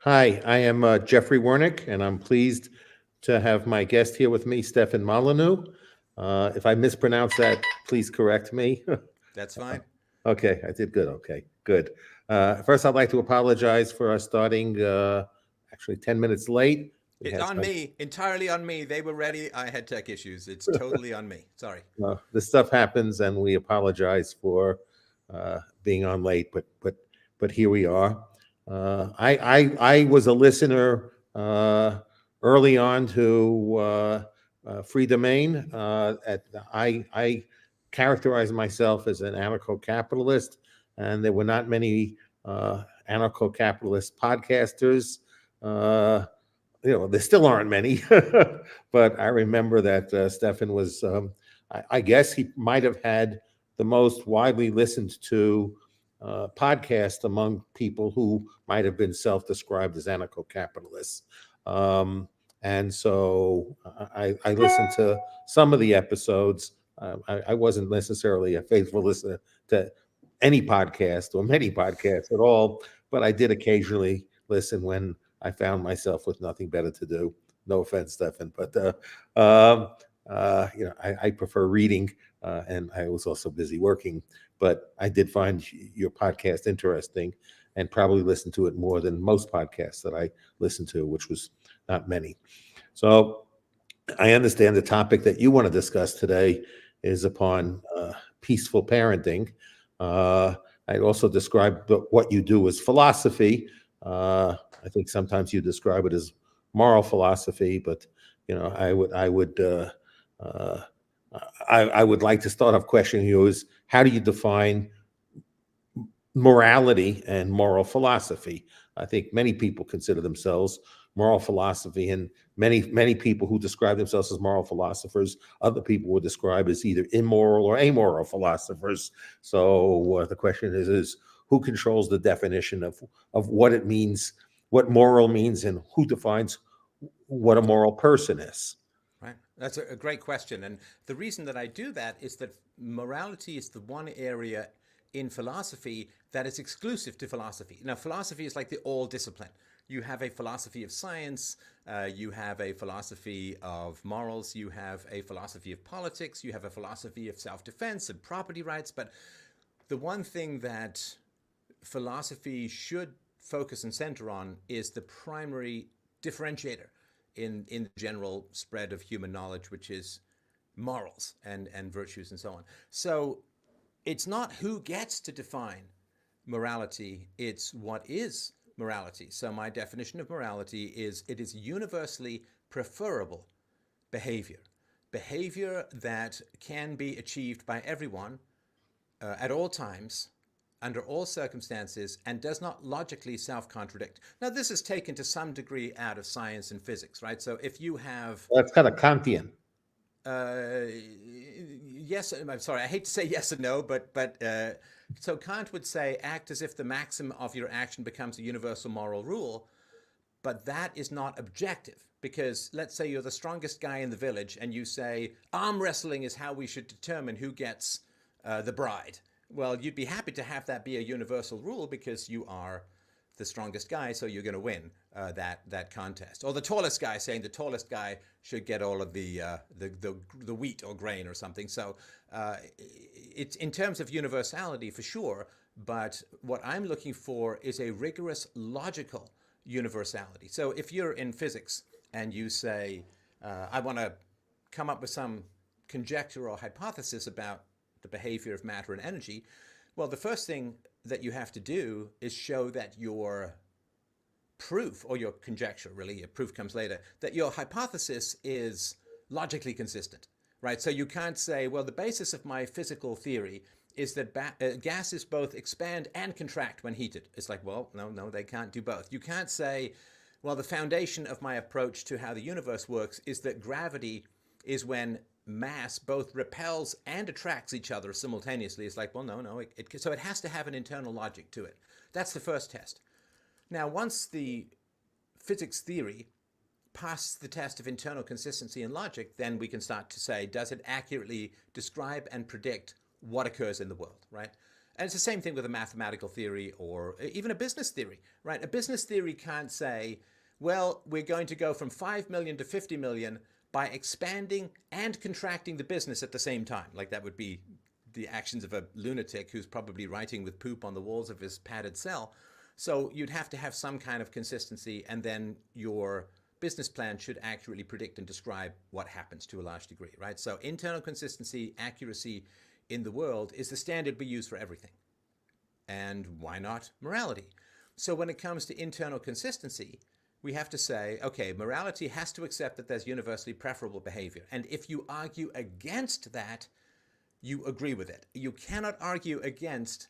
Hi, I am Jeffrey Wernick, and I'm pleased to have my guest here with me, Stefan Molyneux. If I mispronounce that, please correct me. That's fine. Okay, I did good. Okay, good. First, I'd like to apologize for us starting actually 10 minutes late. We It's had on some, me, entirely on me. They were ready. I had tech issues. It's totally on me. Sorry. this stuff happens, and we apologize for being on late, but here we are. I was a listener early on to Free Domain. I characterize myself as an anarcho-capitalist, and there were not many anarcho-capitalist podcasters. There still aren't many, but I remember that Stefan was. I guess he might have had the most widely listened to podcast among people who might have been self-described as anarcho-capitalists. Um, and so I listened to some of the episodes. I wasn't necessarily a faithful listener to any podcast or many podcasts at all, but I did occasionally listen when I found myself with nothing better to do. No offense, Stefan, but I prefer reading, and I was also busy working. But I did find your podcast interesting, and probably listened to it more than most podcasts that I listened to, which was not many. So I understand the topic that you want to discuss today is upon peaceful parenting. Uh, I also describe what you do as philosophy. I think sometimes you describe it as moral philosophy, but uh, I would like to start off questioning you is how do you define morality and moral philosophy? I think many people consider themselves moral philosophy, and many people who describe themselves as moral philosophers, other people would describe as either immoral or amoral philosophers. So the question is who controls the definition of what it means, what moral means, and who defines what a moral person is? Right. That's a great question. And the reason that I do that is that morality is the one area in philosophy that is exclusive to philosophy. Now, philosophy is like the all discipline. You have a philosophy of science, you have a philosophy of morals, you have a philosophy of politics, you have a philosophy of self defense and property rights. But the one thing that philosophy should focus and center on is the primary differentiator in the general spread of human knowledge, which is morals and virtues and so on. So it's not who gets to define morality, it's what is morality. So my definition of morality is it is universally preferable behavior. Behavior that can be achieved by everyone at all times, under all circumstances, and does not logically self-contradict. Now, this is taken to some degree out of science and physics, right? So if you have That's kind of Kantian. yes, I'm sorry, I hate to say yes and no, but so Kant would say act as if the maxim of your action becomes a universal moral rule, but that is not objective because let's say you're the strongest guy in the village and you say arm wrestling is how we should determine who gets the bride. Well, you'd be happy to have that be a universal rule because you are the strongest guy, so you're going to win that contest. Or the tallest guy saying the tallest guy should get all of the wheat or grain or something. So it's in terms of universality for sure, but what I'm looking for is a rigorous logical universality. So if you're in physics and you say, I want to come up with some conjecture or hypothesis about the behavior of matter and energy, well, the first thing that you have to do is show that your proof, or your conjecture, really, your proof comes later, that your hypothesis is logically consistent, right? So you can't say, well, the basis of my physical theory is that gases both expand and contract when heated. It's like, well, no, they can't do both. You can't say, well, the foundation of my approach to how the universe works is that gravity is when mass both repels and attracts each other simultaneously. It's like, well, no. So it has to have an internal logic to it. That's the first test. Now, once the physics theory passes the test of internal consistency and logic, then we can start to say, does it accurately describe and predict what occurs in the world, right? And it's the same thing with a mathematical theory or even a business theory, right? A business theory can't say, well, we're going to go from 5 million to 50 million by expanding and contracting the business at the same time. Like that would be the actions of a lunatic who's probably writing with poop on the walls of his padded cell. So you'd have to have some kind of consistency, and then your business plan should accurately predict and describe what happens to a large degree, right? So internal consistency, accuracy in the world is the standard we use for everything. And why not morality? So when it comes to internal consistency, we have to say, okay, morality has to accept that there's universally preferable behavior. And if you argue against that, you agree with it. You cannot argue against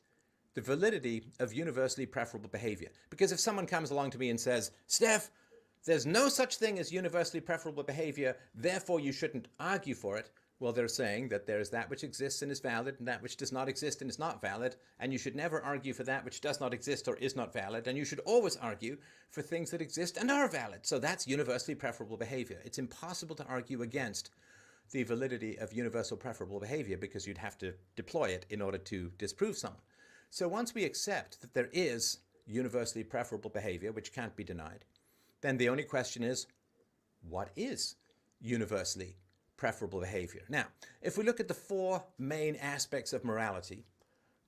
the validity of universally preferable behavior. Because if someone comes along to me and says, Steph, there's no such thing as universally preferable behavior, therefore you shouldn't argue for it. Well, they're saying that there is that which exists and is valid, and that which does not exist and is not valid, and you should never argue for that which does not exist or is not valid, and you should always argue for things that exist and are valid. So that's universally preferable behavior. It's impossible to argue against the validity of universal preferable behavior because you'd have to deploy it in order to disprove someone. So once we accept that there is universally preferable behavior, which can't be denied, then the only question is, what is universally preferable behavior? Now, if we look at the four main aspects of morality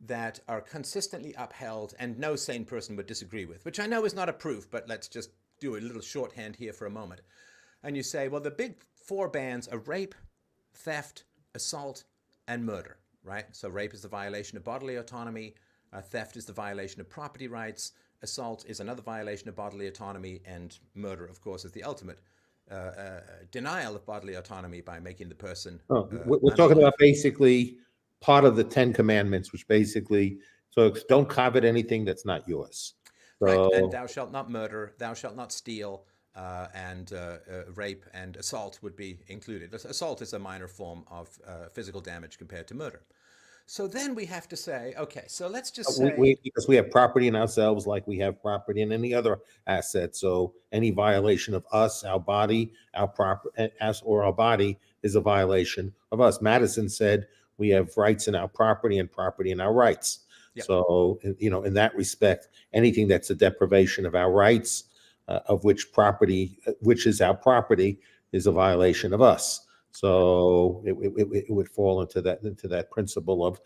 that are consistently upheld and no sane person would disagree with, which I know is not a proof, but let's just do a little shorthand here for a moment. And you say, well, the big four bans are rape, theft, assault, and murder, right? So rape is the violation of bodily autonomy, theft is the violation of property rights, assault is another violation of bodily autonomy, and murder, of course, is the ultimate denial of bodily autonomy by making the person We're talking about basically part of the 10 Commandments, which basically, so it's don't covet anything that's not yours. So, right, and thou shalt not murder, thou shalt not steal, and rape and assault would be included. Assault is a minor form of physical damage compared to murder. So then we have to say, okay, so let's just say... because we have property in ourselves like we have property in any other asset. So any violation of us, our body, our property, or our body is a violation of us. Madison said we have rights in our property and property in our rights. Yep. So, in that respect, anything that's a deprivation of our rights, of which property, which is our property, is a violation of us. So it would fall into that principle of,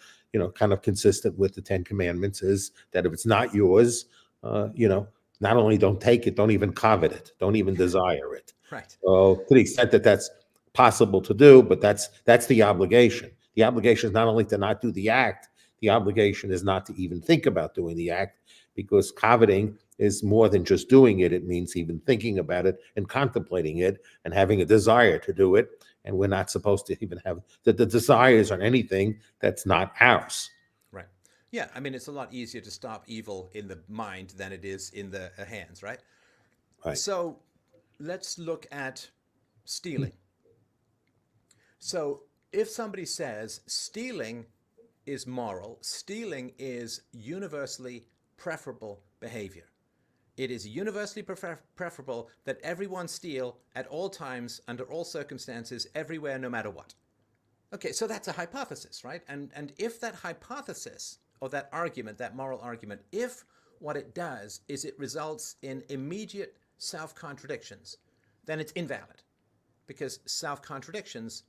kind of consistent with the 10 Commandments, is that if it's not yours, not only don't take it, don't even covet it, don't even desire it. Right. So to the extent that that's possible to do, but that's the obligation. The obligation is not only to not do the act, the obligation is not to even think about doing the act, because coveting is more than just doing it. It means even thinking about it and contemplating it and having a desire to do it. And we're not supposed to even have the desires on anything that's not ours. Right. Yeah. I mean, it's a lot easier to stop evil in the mind than it is in the hands, right? Right. So let's look at stealing. So if somebody says stealing is moral, stealing is universally preferable behavior. It is universally preferable that everyone steal at all times, under all circumstances, everywhere, no matter what. Okay, so that's a hypothesis, right? And if that hypothesis, or that argument, that moral argument, if what it does is it results in immediate self-contradictions, then it's invalid. Because self-contradictions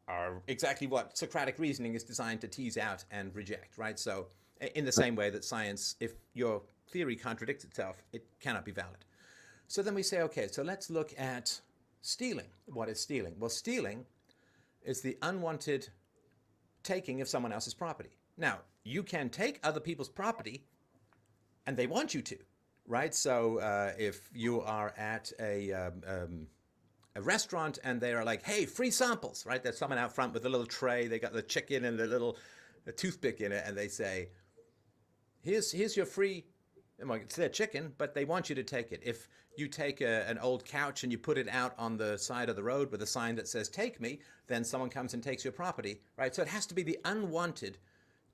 are exactly what Socratic reasoning is designed to tease out and reject, right? So in the same way that science, if your theory contradicts itself, it cannot be valid. So then we say, okay, so let's look at stealing. What is stealing? Well, stealing is the unwanted taking of someone else's property. Now, you can take other people's property, and they want you to, right? So if you are at a restaurant and they are like, hey, free samples, right? There's someone out front with a little tray. They got the chicken and the little toothpick in it, and they say, here's your free... Well, it's their chicken, but they want you to take it. If you take an old couch and you put it out on the side of the road with a sign that says, take me, then someone comes and takes your property, right? So it has to be the unwanted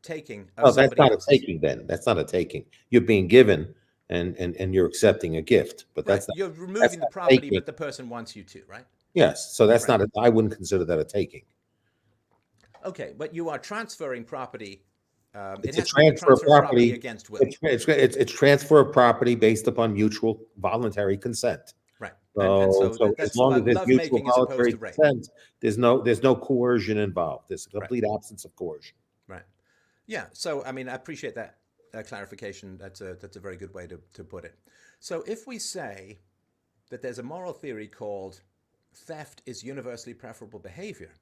taking of somebody else's. That's not a taking then. That's not a taking. You're being given and you're accepting a gift, but that's right. not, you're removing the property, taking. But the person wants you to, right? Yes. So that's right. I wouldn't consider that a taking. Okay, but you are transferring property It It's a has to be the transfer of transfer of property property. against will. It's transfer of property based upon mutual voluntary consent. Right. And So, so so as that's long as there's love mutual making as opposed voluntary to rape. consent, there's no coercion involved. There's a Right. complete absence of coercion. Right. Yeah. So, I mean, I appreciate that clarification. That's a very good way to put it. So if we say that there's a moral theory called theft is universally preferable behavior,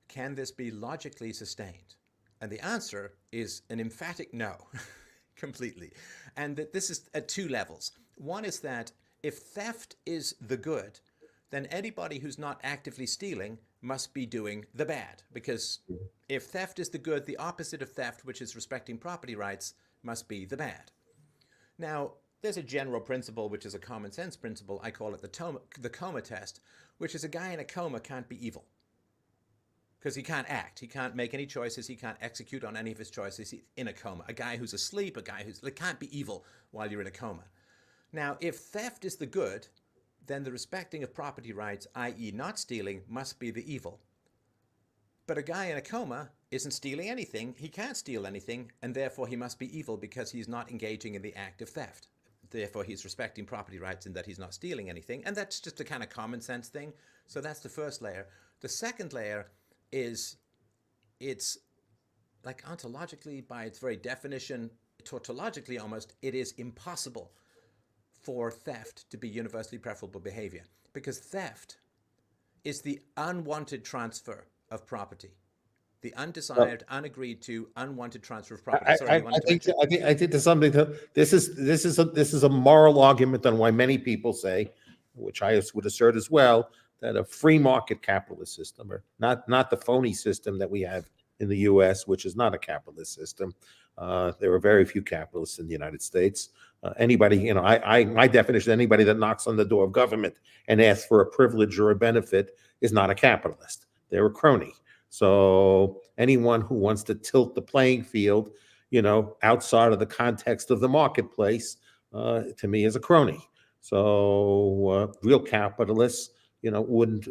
can this be logically sustained? And the answer is an emphatic no, completely. And that this is at two levels. One is that if theft is the good, then anybody who's not actively stealing must be doing the bad. Because if theft is the good, the opposite of theft, which is respecting property rights, must be the bad. Now, there's a general principle, which is a common sense principle. I call it the coma test, which is a guy in a coma can't be evil because he can't act. He can't make any choices. He can't execute on any of his choices. He's in a coma. A guy who's asleep, a guy who's can't be evil while you're in a coma. Now, if theft is the good, then the respecting of property rights, i.e. not stealing, must be the evil. But a guy in a coma isn't stealing anything. He can't steal anything, and therefore he must be evil because he's not engaging in the act of theft. Therefore, he's respecting property rights in that he's not stealing anything. And that's just a kind of common sense thing. So that's the first layer. The second layer is it's like ontologically, by its very definition, tautologically almost, it is impossible for theft to be universally preferable behavior because theft is the unwanted transfer of property, the undesired, unagreed to, unwanted transfer of property. Sorry, you wanted to mention? I think there's something to this is a moral argument on why many people say, which I would assert as well, that a free market capitalist system, or not the phony system that we have in the U.S., which is not a capitalist system. There are very few capitalists in the United States. Anybody, my definition, anybody that knocks on the door of government and asks for a privilege or a benefit is not a capitalist. They're a crony. So anyone who wants to tilt the playing field, outside of the context of the marketplace, to me is a crony. So real capitalists, wouldn't,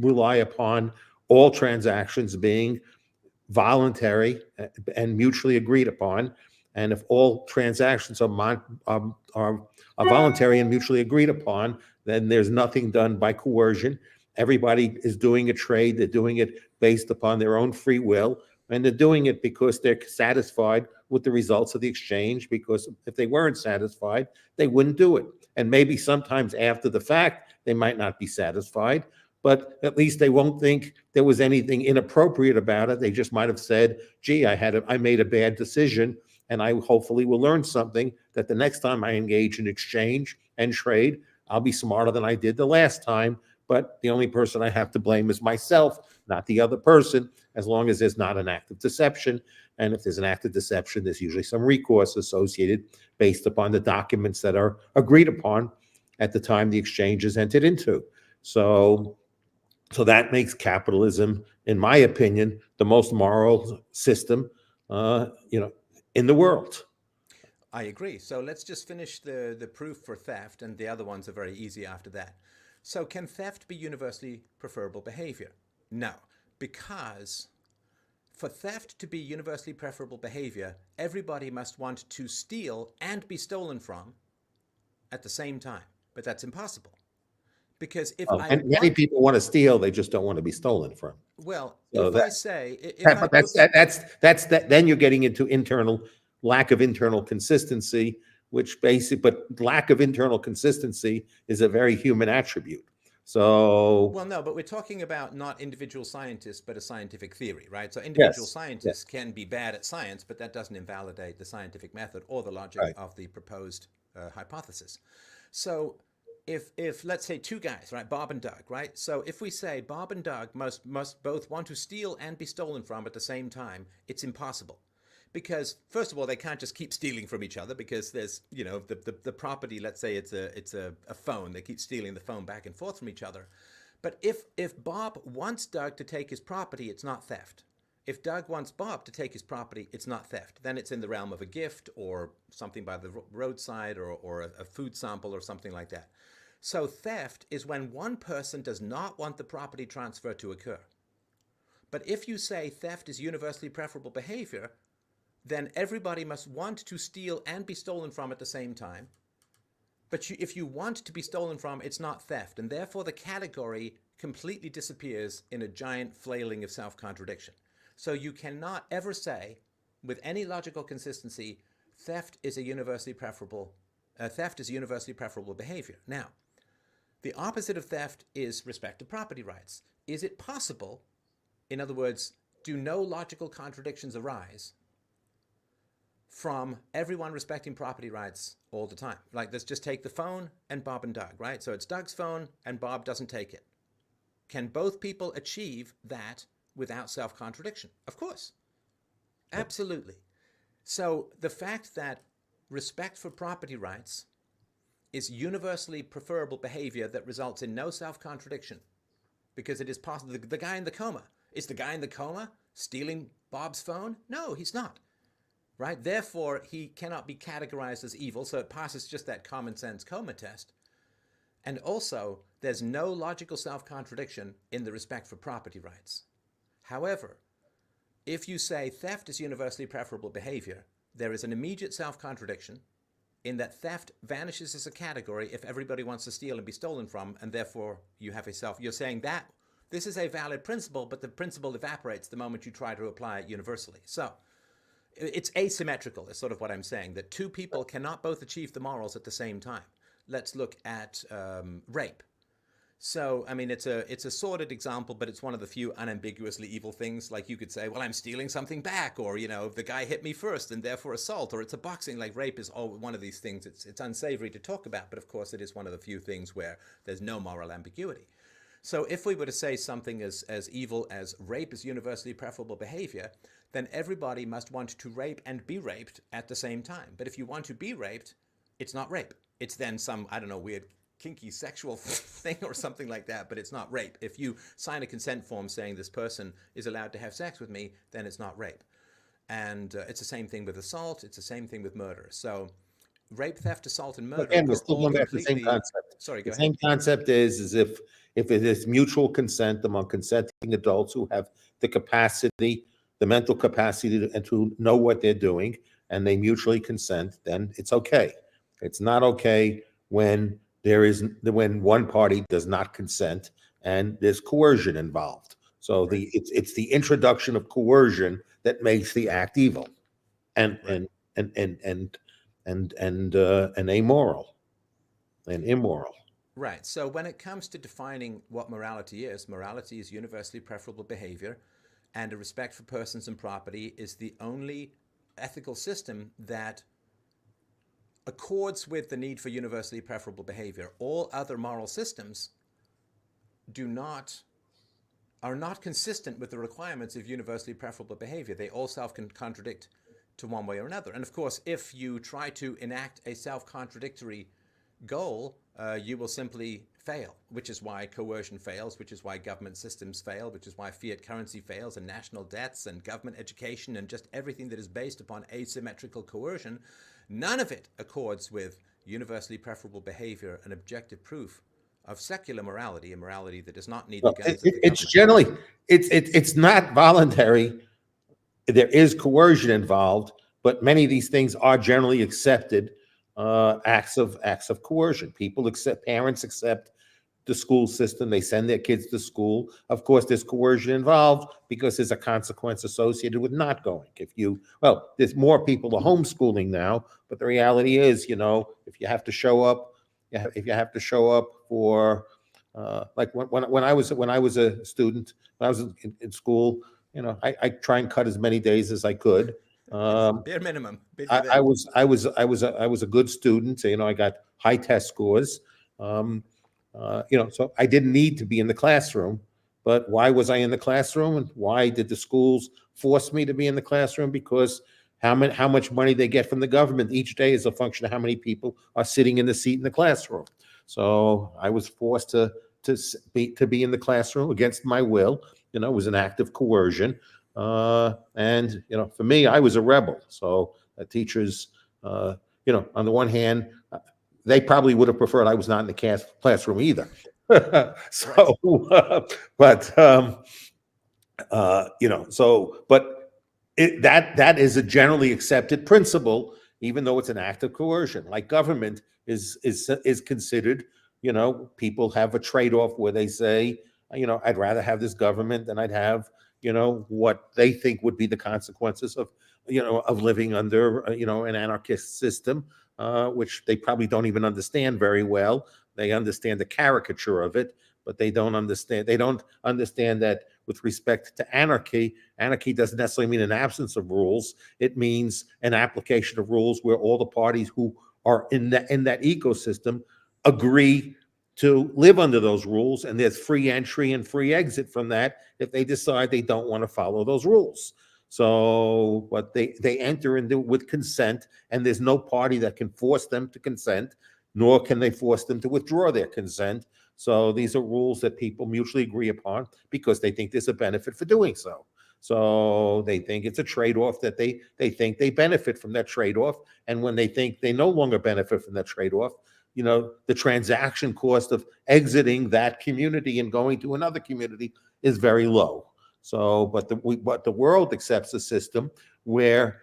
rely upon all transactions being voluntary and mutually agreed upon. And if all transactions are voluntary and mutually agreed upon, then there's nothing done by coercion. Everybody is doing a trade. They're doing it based upon their own free will. And they're doing it because they're satisfied with the results of the exchange, because if they weren't satisfied, they wouldn't do it. And maybe sometimes after the fact, they might not be satisfied, but at least they won't think there was anything inappropriate about it. They just might have said, gee, I made a bad decision, and I hopefully will learn something that the next time I engage in exchange and trade, I'll be smarter than I did the last time. But the only person I have to blame is myself, not the other person, as long as there's not an act of deception. And if there's an act of deception, there's usually some recourse associated based upon the documents that are agreed upon at the time the exchange is entered into. So that makes capitalism, in my opinion, the most moral system, in the world. I agree. So let's just finish the proof for theft, and the other ones are very easy after that. So can theft be universally preferable behavior? No, because for theft to be universally preferable behavior, everybody must want to steal and be stolen from at the same time. But that's impossible. Because if I And many want, people want to steal, they just don't want to be stolen from. well, So if I say, if I but put, that's that. Then you're getting into lack of internal consistency, but lack of internal consistency is a very human attribute. So well, no, but we're talking about not individual scientists, but a scientific theory, right? So individual yes, yes, scientists can be bad at science, but that doesn't invalidate the scientific method or the logic right. of the proposed hypothesis. So if let's say two guys, right, Bob and Doug, right? So if we say Bob and Doug must both want to steal and be stolen from at the same time, it's impossible. Because first of all, they can't just keep stealing from each other because there's, the property, let's say it's a phone. They keep stealing the phone back and forth from each other. But if Bob wants Doug to take his property, it's not theft. If Doug wants Bob to take his property, it's not theft. Then it's in the realm of a gift or something by the roadside or a food sample or something like that. So theft is when one person does not want the property transfer to occur. But if you say theft is universally preferable behavior, then everybody must want to steal and be stolen from at the same time. But if you want to be stolen from, it's not theft. And therefore, the category completely disappears in a giant flailing of self-contradiction. So you cannot ever say, with any logical consistency, theft is universally preferable behavior. Now, the opposite of theft is respect to property rights. Is it possible, in other words, do no logical contradictions arise from everyone respecting property rights all the time? Like, let's just take the phone and Bob and Doug, right? So it's Doug's phone and Bob doesn't take it. Can both people achieve that without self-contradiction? Of course. Absolutely. So the fact that respect for property rights is universally preferable behavior that results in no self-contradiction, because it is possible. The guy in the coma, is the guy in the coma stealing Bob's phone? No, he's not. Right? Therefore, he cannot be categorized as evil, so it passes just that common sense coma test. And also, there's no logical self-contradiction in the respect for property rights. However, if you say theft is universally preferable behavior, there is an immediate self-contradiction in that theft vanishes as a category if everybody wants to steal and be stolen from, and therefore you have you're saying that this is a valid principle, but the principle evaporates the moment you try to apply it universally. So it's asymmetrical is sort of what I'm saying, that two people cannot both achieve the morals at the same time. Let's look at rape. So, I mean, it's a sordid example, but it's one of the few unambiguously evil things. Like, you could say, well, I'm stealing something back, or, you know, the guy hit me first and therefore assault, or it's a boxing. Like, rape is one of these things. It's unsavory to talk about, but of course it is one of the few things where there's no moral ambiguity. So if we were to say something as evil as rape is universally preferable behavior, then everybody must want to rape and be raped at the same time. But if you want to be raped, it's not rape. It's then some, I don't know, weird kinky sexual thing or something like that, but it's not rape. If you sign a consent form saying this person is allowed to have sex with me, then it's not rape. And it's the same thing with assault. It's the same thing with murder. So rape, theft, assault, and murder Again, we're are still all going back to the same completely... concept. Sorry, The go same ahead. concept is if it is mutual consent among consenting adults who have the capacity, the mental capacity to know what they're doing, and they mutually consent, then it's okay. It's not okay when when one party does not consent and there's coercion involved. So Right. it's the introduction of coercion that makes the act evil and Right. and amoral and immoral. Right. So when it comes to defining what morality is universally preferable behavior, and a respect for persons and property is the only ethical system that accords with the need for universally preferable behavior. All other moral systems are not consistent with the requirements of universally preferable behavior. They all self-contradict to one way or another. And of course, if you try to enact a self-contradictory goal, you will simply fail, which is why coercion fails, which is why government systems fail, which is why fiat currency fails, and national debts and government education and just everything that is based upon asymmetrical coercion. None of it accords with universally preferable behavior and objective proof of secular morality, a morality that does not need the guns of the government. It's generally it's not voluntary. There is coercion involved, but many of these things are generally accepted acts of coercion. Parents accept the school system. They send their kids to school. Of course, there's coercion involved because there's a consequence associated with not going. There's more people are homeschooling now, but the reality is, if you have to show up, if you have to show up for, like when I was a student, when I was in school, I try and cut as many days as I could. Bare minimum. I was a good student. I got high test scores. So I didn't need to be in the classroom. But why was I in the classroom, and why did the schools force me to be in the classroom? Because how much money they get from the government each day is a function of how many people are sitting in the seat in the classroom. So I was forced to be in the classroom against my will. It was an act of coercion. And for me, I was a rebel. So teachers, on the one hand, they probably would have preferred I was not in the classroom either. So, but that is a generally accepted principle, even though it's an act of coercion. Like government is considered. People have a trade-off where they say, I'd rather have this government than I'd have, what they think would be the consequences of living under, an anarchist system, which they probably don't even understand very well. They understand the caricature of it, but they don't understand that with respect to anarchy doesn't necessarily mean an absence of rules. It means an application of rules where all the parties who are in that ecosystem agree to live under those rules, and there's free entry and free exit from that if they decide they don't want to follow those rules. So, but they enter into with consent, and there's no party that can force them to consent, nor can they force them to withdraw their consent. So these are rules that people mutually agree upon because they think there's a benefit for doing so. So they think it's a trade-off that they think they benefit from that trade-off. And when they think they no longer benefit from that trade-off, the transaction cost of exiting that community and going to another community is very low. So, but the world accepts a system where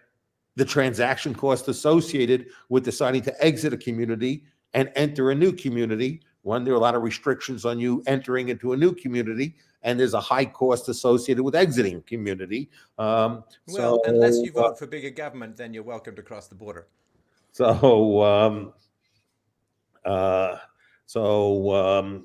the transaction cost associated with deciding to exit a community and enter a new community. One, there are a lot of restrictions on you entering into a new community, and there's a high cost associated with exiting a community. Well, unless So, you vote for bigger government, then you're welcome to cross the border. so, uh, so,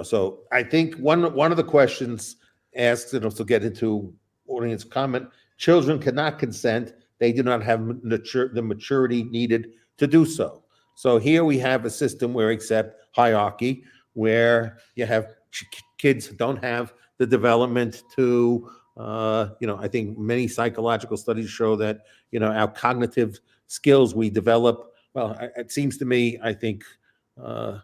so I think one of the questions asked, to get into audience comment, children cannot consent. They do not have the maturity needed to do so. So here we have a system where accept hierarchy, where you have kids don't have the development to, I think many psychological studies show that, our cognitive skills we develop. Well, it seems to me, I think uh,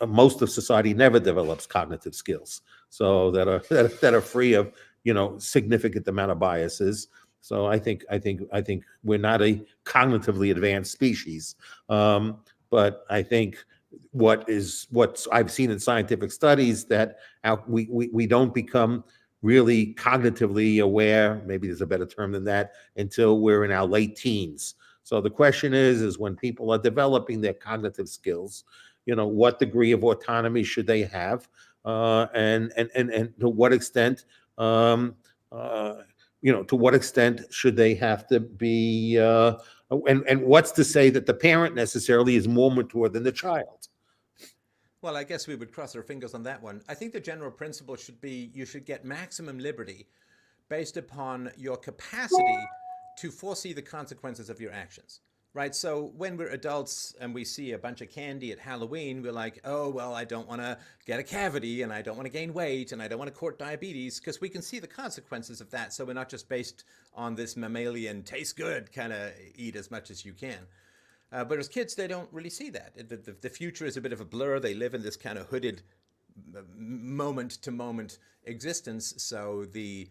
most of society never develops cognitive skills, so that are free of significant amount of biases. So I think we're not a cognitively advanced species, but I think what I've seen in scientific studies that we don't become really cognitively aware. Maybe there's a better term than that until we're in our late teens. So the question is when people are developing their cognitive skills, what degree of autonomy should they have, and to what extent, uh, to what extent should they have to be, and what's to say that the parent necessarily is more mature than the child? Well, I guess we would cross our fingers on that one. I think the general principle should be you should get maximum liberty based upon your capacity to foresee the consequences of your actions. Right? So when we're adults and we see a bunch of candy at Halloween, we're like, oh, well, I don't want to get a cavity and I don't want to gain weight and I don't want to court diabetes because we can see the consequences of that. So we're not just based on this mammalian taste good kind of eat as much as you can. But as kids, they don't really see that. The future is a bit of a blur. They live in this kind of hooded moment to moment existence. So the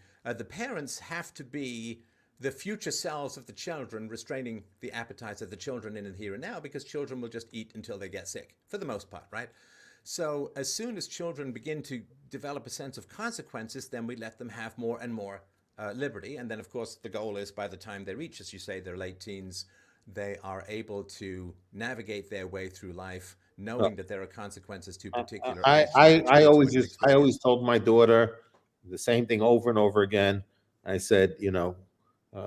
parents have to be the future selves of the children, restraining the appetites of the children in the here and now, because children will just eat until they get sick, for the most part, right? So as soon as children begin to develop a sense of consequences, then we let them have more and more liberty. And then, of course, the goal is by the time they reach, as you say, their late teens, they are able to navigate their way through life, knowing that there are consequences to particular actions which I lead to always wicked just I always experience. told my daughter the same thing over and over again. I said,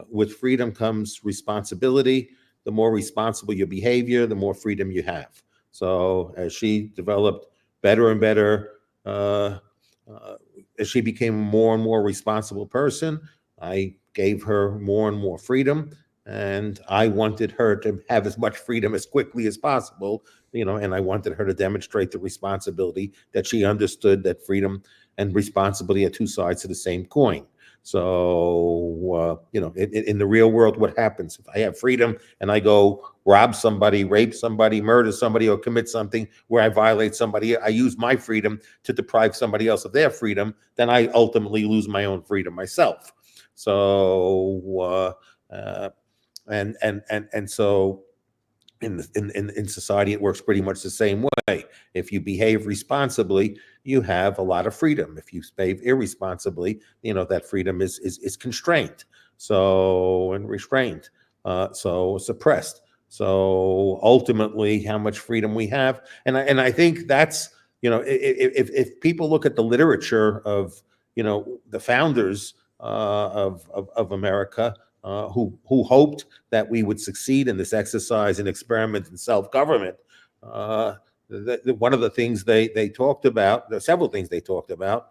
with freedom comes responsibility. The more responsible your behavior, the more freedom you have. So as she developed better and better, uh, uh, as she became a more and more responsible person, I gave her more and more freedom. And I wanted her to have as much freedom as quickly as possible, and I wanted her to demonstrate the responsibility that she understood that freedom and responsibility are two sides of the same coin. So, in the real world, what happens if I have freedom and I go rob somebody, rape somebody, murder somebody, or commit something where I violate somebody? I use my freedom to deprive somebody else of their freedom. Then I ultimately lose my own freedom myself. So, and so in society, it works pretty much the same way. If you behave responsibly, you have a lot of freedom. If you behave irresponsibly, that freedom is constrained, so and restrained, so suppressed. So ultimately, how much freedom we have, and I think that's if people look at the literature of the founders of America, who hoped that we would succeed in this exercise and experiment in self-government. Uh, One of the things they talked about, there are several things they talked about.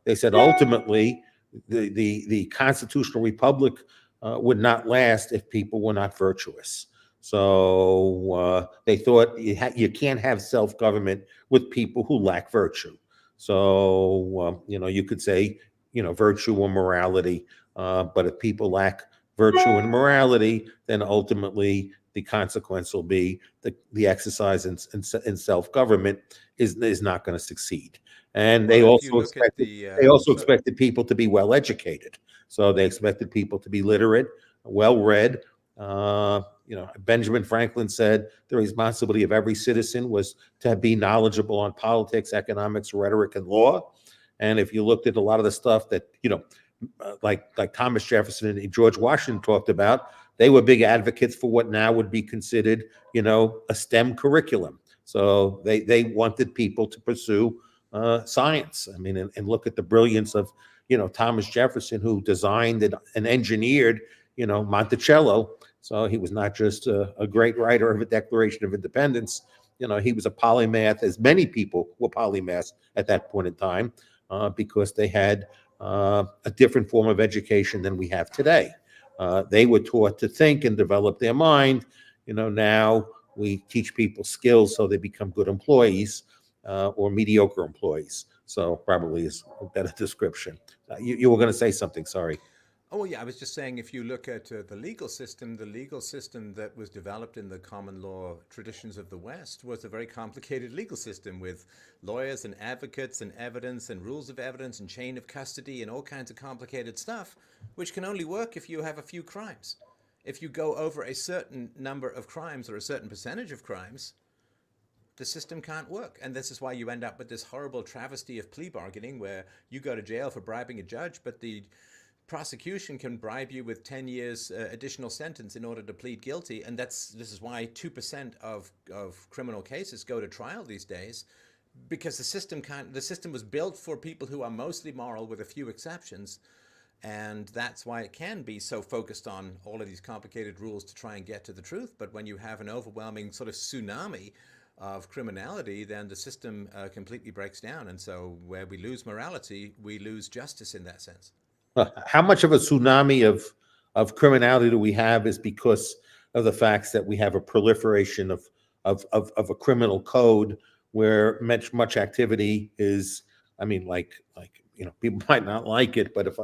They said ultimately the constitutional republic would not last if people were not virtuous. So they thought you can't have self-government with people who lack virtue. So you could say virtue or morality, but if people lack virtue and morality, then ultimately the consequence will be the exercise in self-government is not going to succeed. And Well, if you look at they also expected people to be well educated. So they expected people to be literate, well read. Benjamin Franklin said the responsibility of every citizen was to be knowledgeable on politics, economics, rhetoric, and law. And if you looked at a lot of the stuff that like Thomas Jefferson and George Washington talked about, they were big advocates for what now would be considered, a STEM curriculum. So they wanted people to pursue science. I mean, and look at the brilliance of, Thomas Jefferson, who designed and engineered, Monticello. So he was not just a great writer of a Declaration of Independence. He was a polymath, as many people were polymaths at that point in time, because they had a different form of education than we have today. They were taught to think and develop their mind. Now we teach people skills so they become good employees or mediocre employees. So probably is a better description. You were going to say something. Sorry. Oh, yeah, I was just saying if you look at the legal system that was developed in the common law traditions of the West was a very complicated legal system with lawyers and advocates and evidence and rules of evidence and chain of custody and all kinds of complicated stuff, which can only work if you have a few crimes. If you go over a certain number of crimes or a certain percentage of crimes, the system can't work. And this is why you end up with this horrible travesty of plea bargaining where you go to jail for bribing a judge, but the prosecution can bribe you with 10 years additional sentence in order to plead guilty. And this is why 2% of criminal cases go to trial these days, because the system was built for people who are mostly moral with a few exceptions. And that's why it can be so focused on all of these complicated rules to try and get to the truth. But when you have an overwhelming sort of tsunami of criminality, then the system completely breaks down. And so where we lose morality, we lose justice in that sense. How much of a tsunami of criminality do we have is because of the facts that we have a proliferation of a criminal code where much activity is, I mean, like people might not like it, but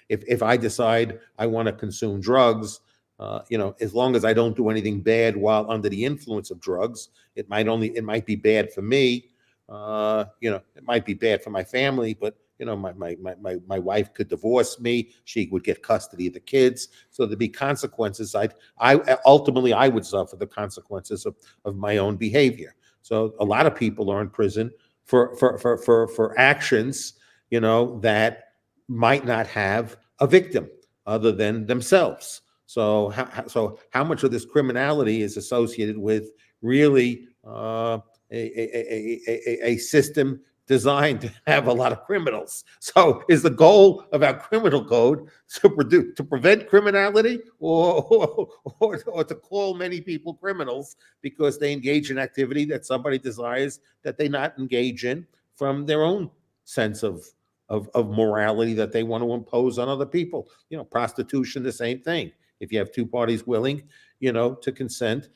if I decide I want to consume drugs, as long as I don't do anything bad while under the influence of drugs, it might be bad for me. It might be bad for my family, but my wife could divorce me. She would get custody of the kids. So there'd be consequences. Ultimately I would suffer the consequences of my own behavior. So a lot of people are in prison for actions, that might not have a victim other than themselves. So how much of this criminality is associated with really a system designed to have a lot of criminals? So is the goal of our criminal code to prevent criminality, or to call many people criminals because they engage in activity that somebody desires that they not engage in from their own sense of morality that they want to impose on other people? Prostitution, the same thing. If you have two parties willing, to consent,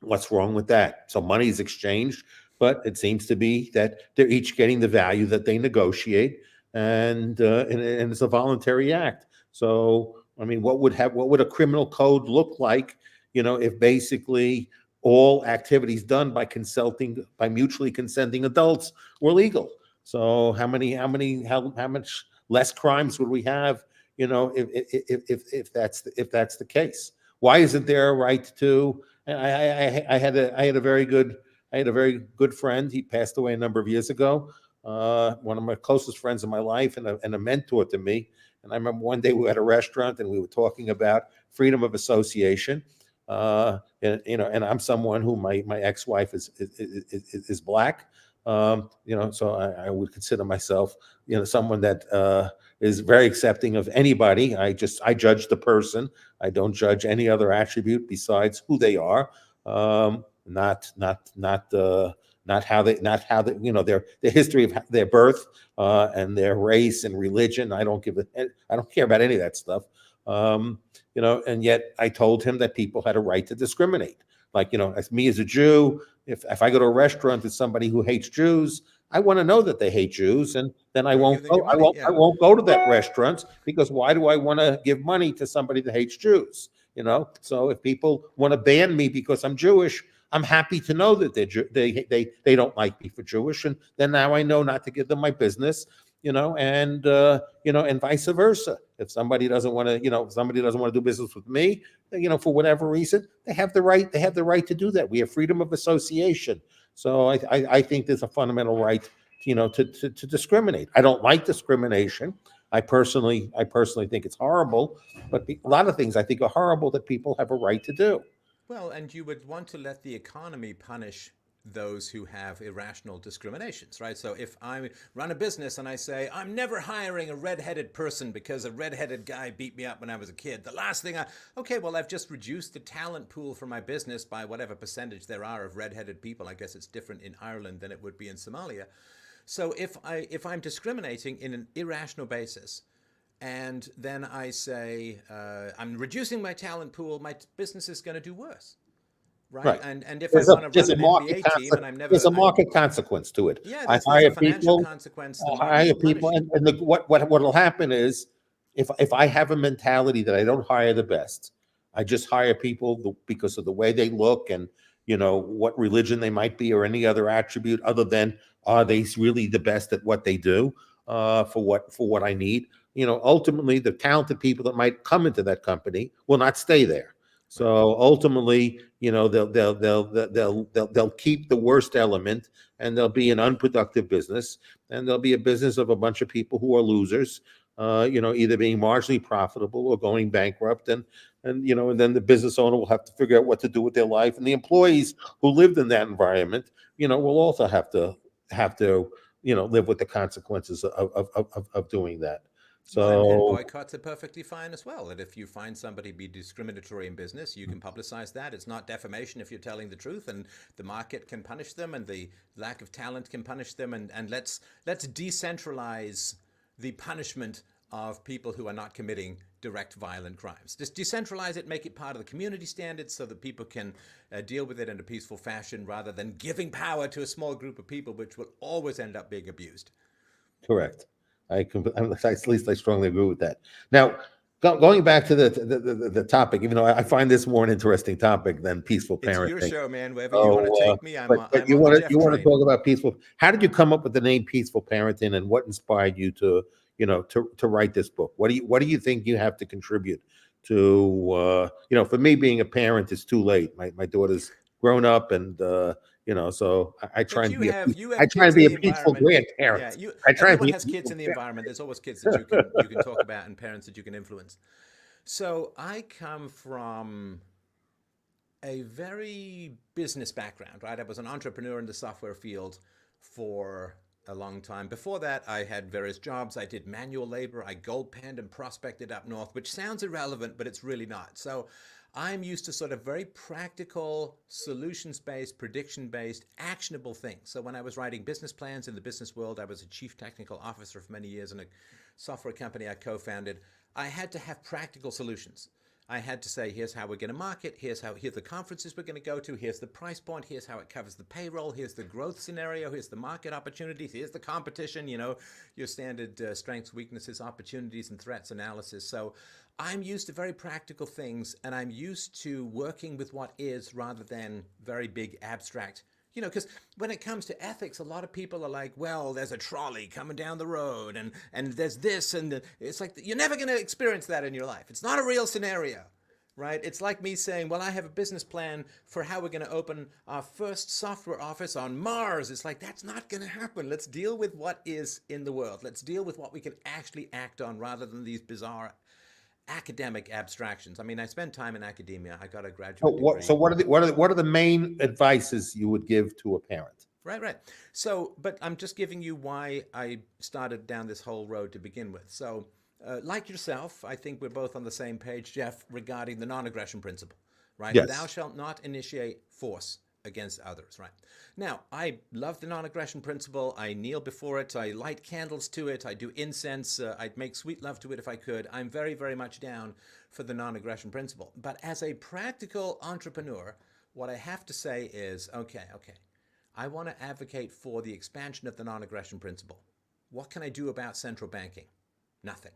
what's wrong with that? So money is exchanged, but it seems to be that they're each getting the value that they negotiate, and it's a voluntary act. So I mean, what would a criminal code look like? If basically all activities done by mutually consenting adults were legal. So how much less crimes would we have? if that's the case. Why isn't there a right to? And I had a very good friend. He passed away a number of years ago. One of my closest friends in my life, and a mentor to me. And I remember one day we were at a restaurant and we were talking about freedom of association. And I'm someone who my ex-wife is black. So I would consider myself, someone that is very accepting of anybody. I judge the person. I don't judge any other attribute besides who they are. Not how they, their history of their birth, and their race and religion. I don't care about any of that stuff. And yet I told him that people had a right to discriminate. Like, as me as a Jew, if I go to a restaurant with somebody who hates Jews, I want to know that they hate Jews, and then I Don't won't give them go. your money. Yeah. I won't go to that restaurant, because why do I want to give money to somebody that hates Jews? So if people want to ban me because I'm Jewish, I'm happy to know that they don't like me for Jewish, and then now I know not to give them my business. And vice versa. If somebody doesn't want to, do business with me, for whatever reason, they have the right. They have the right to do that. We have freedom of association. So I think there's a fundamental right, to discriminate. I don't like discrimination. I personally think it's horrible. But a lot of things I think are horrible that people have a right to do. Well, and you would want to let the economy punish those who have irrational discriminations, right? So if I run a business and I say, I'm never hiring a redheaded person because a redheaded guy beat me up when I was a kid, the last thing okay, well, I've just reduced the talent pool for my business by whatever percentage there are of redheaded people. I guess it's different in Ireland than it would be in Somalia. So if I'm discriminating in an irrational basis, and then I say, I'm reducing my talent pool, my business is going to do worse, right? Right. And if I want to run an NBA team and There's a market consequence to it. yeah, I there's a hire financial people. consequence. The I market hire will punish people, you. and what'll happen is, if I have a mentality that I don't hire the best, I just hire people because of the way they look, and what religion they might be, or any other attribute other than, are they really the best at what they do, for what I need. Ultimately, the talented people that might come into that company will not stay there. Right. So ultimately, they'll keep the worst element, and there'll be an unproductive business, and there'll be a business of a bunch of people who are losers, either being marginally profitable or going bankrupt, and then the business owner will have to figure out what to do with their life, and the employees who lived in that environment, will also have to live with the consequences of doing that. Well, and So boycotts are perfectly fine as well. That if you find somebody be discriminatory in business, you can publicize that. It's not defamation if you're telling the truth, and the market can punish them, and the lack of talent can punish them. And let's decentralize the punishment of people who are not committing direct violent crimes. Just decentralize it, make it part of the community standards so that people can deal with it in a peaceful fashion, rather than giving power to a small group of people, which will always end up being abused. correct. At least I strongly agree with that. Now, going back to the topic, even though I find this more an interesting topic than peaceful It's your parenting. show, man. Wherever you want to So, take me, but I'm on the Jeff you want to train. talk about peaceful. How did you come up with the name Peaceful Parenting, and what inspired you to write this book? What do you think you have to contribute to? For me, being a parent is too late. My daughter's grown up, and so I try But and be a you I have try kids and in be a the peaceful environment. grandparent. Yeah, you I try and everyone be a has kids peaceful in the parent. environment. There's always kids that you can talk about, and parents that you can influence. So I come from a very business background, right? I was an entrepreneur in the software field for a long time. Before that, I had various jobs. I did manual labor. I gold panned and prospected up north, which sounds irrelevant, but it's really not. So I'm used to sort of very practical, solutions-based, prediction-based, actionable things. So when I was writing business plans in the business world, I was a chief technical officer for many years in a software company I co-founded. I had to have practical solutions. I had to say, here's how we're going to market, here's the conferences we're going to go to, here's the price point, here's how it covers the payroll, here's the growth scenario, here's the market opportunities, here's the competition, your standard strengths, weaknesses, opportunities, and threats analysis. So I'm used to very practical things, and I'm used to working with what is rather than very big abstract Because when it comes to ethics, a lot of people are like, well, there's a trolley coming down the road, and there's this, and it's like you're never going to experience that in your life. It's not a real scenario, right? It's like me saying, well, I have a business plan for how we're going to open our first software office on Mars. It's like, that's not going to happen. Let's deal with what is in the world. Let's deal with what we can actually act on rather than these bizarre academic abstractions. I mean, I spent time in academia. I got a graduate degree. So what are the main advices you would give to a parent? Right. So, but I'm just giving you why I started down this whole road to begin with. So, like yourself, I think we're both on the same page, Jeff, regarding the non-aggression principle, right? Yes. Thou shalt not initiate force against others, right? Now, I love the non-aggression principle. I kneel before it. I light candles to it. I do incense. I'd make sweet love to it if I could. I'm very, very much down for the non-aggression principle. But as a practical entrepreneur, what I have to say is, okay, I want to advocate for the expansion of the non-aggression principle. What can I do about central banking? Nothing.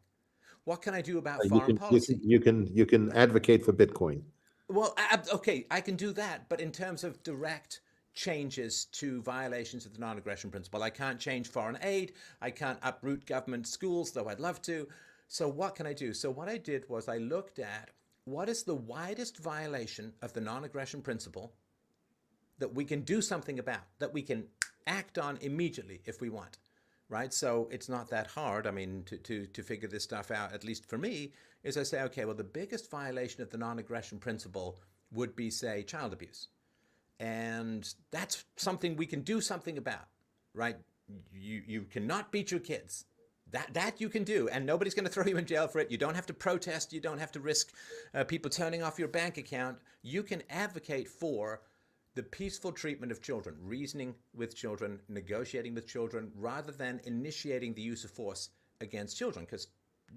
What can I do about foreign policy? You can advocate for Bitcoin. Well, okay, I can do that, but in terms of direct changes to violations of the non-aggression principle, I can't change foreign aid. I can't uproot government schools, though I'd love to. So what can I do? So what I did was I looked at what is the widest violation of the non-aggression principle that we can do something about, that we can act on immediately if we want, right? So it's not that hard. I mean, to figure this stuff out, at least for me, is I say, okay, well, the biggest violation of the non-aggression principle would be, say, child abuse. And that's something we can do something about, right? You cannot beat your kids. That you can do, and nobody's going to throw you in jail for it. You don't have to protest. You don't have to risk people turning off your bank account. You can advocate for the peaceful treatment of children, reasoning with children, negotiating with children, rather than initiating the use of force against children. Because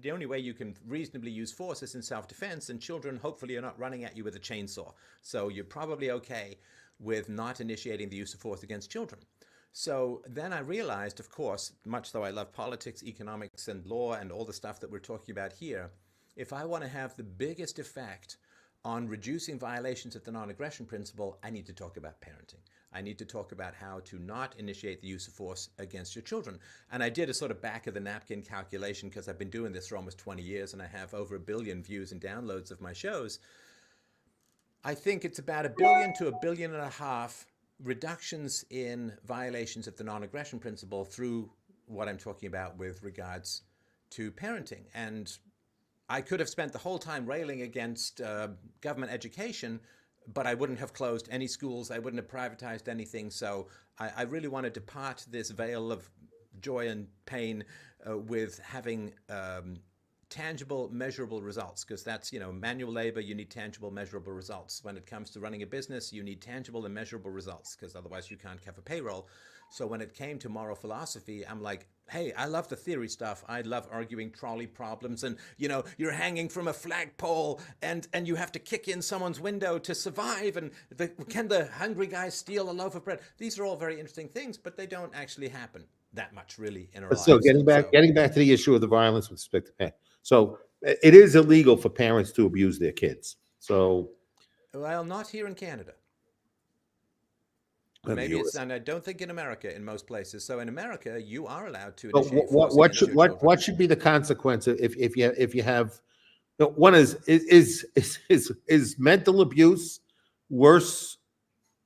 the only way you can reasonably use force is in self-defense, and children hopefully are not running at you with a chainsaw. So you're probably okay with not initiating the use of force against children. So then I realized, of course, much though I love politics, economics, and law, and all the stuff that we're talking about here, if I want to have the biggest effect on reducing violations of the non-aggression principle, I need to talk about parenting. I need to talk about how to not initiate the use of force against your children. And I did a sort of back-of-the-napkin calculation because I've been doing this for almost 20 years and I have over 1 billion views and downloads of my shows. I think it's about 1 billion to 1.5 billion reductions in violations of the non-aggression principle through what I'm talking about with regards to parenting. And I could have spent the whole time railing against government education, but I wouldn't have closed any schools. I wouldn't have privatized anything. So I really wanted to part this veil of joy and pain with having tangible, measurable results, because that's, manual labor, you need tangible, measurable results. When it comes to running a business, you need tangible and measurable results, because otherwise you can't have a payroll. So when it came to moral philosophy, I'm like, hey, I love the theory stuff. I love arguing trolley problems and, you're hanging from a flagpole and you have to kick in someone's window to survive. And can the hungry guy steal a loaf of bread? These are all very interesting things, but they don't actually happen that much really in our lives. So getting back to the issue of the violence with respect to parents. So it is illegal for parents to abuse their kids. So. Well, not here in Canada. Maybe it's, and I don't think in America, in most places. So in America, you are allowed to initiate force against your children. What should be the consequence if you have one is mental abuse worse,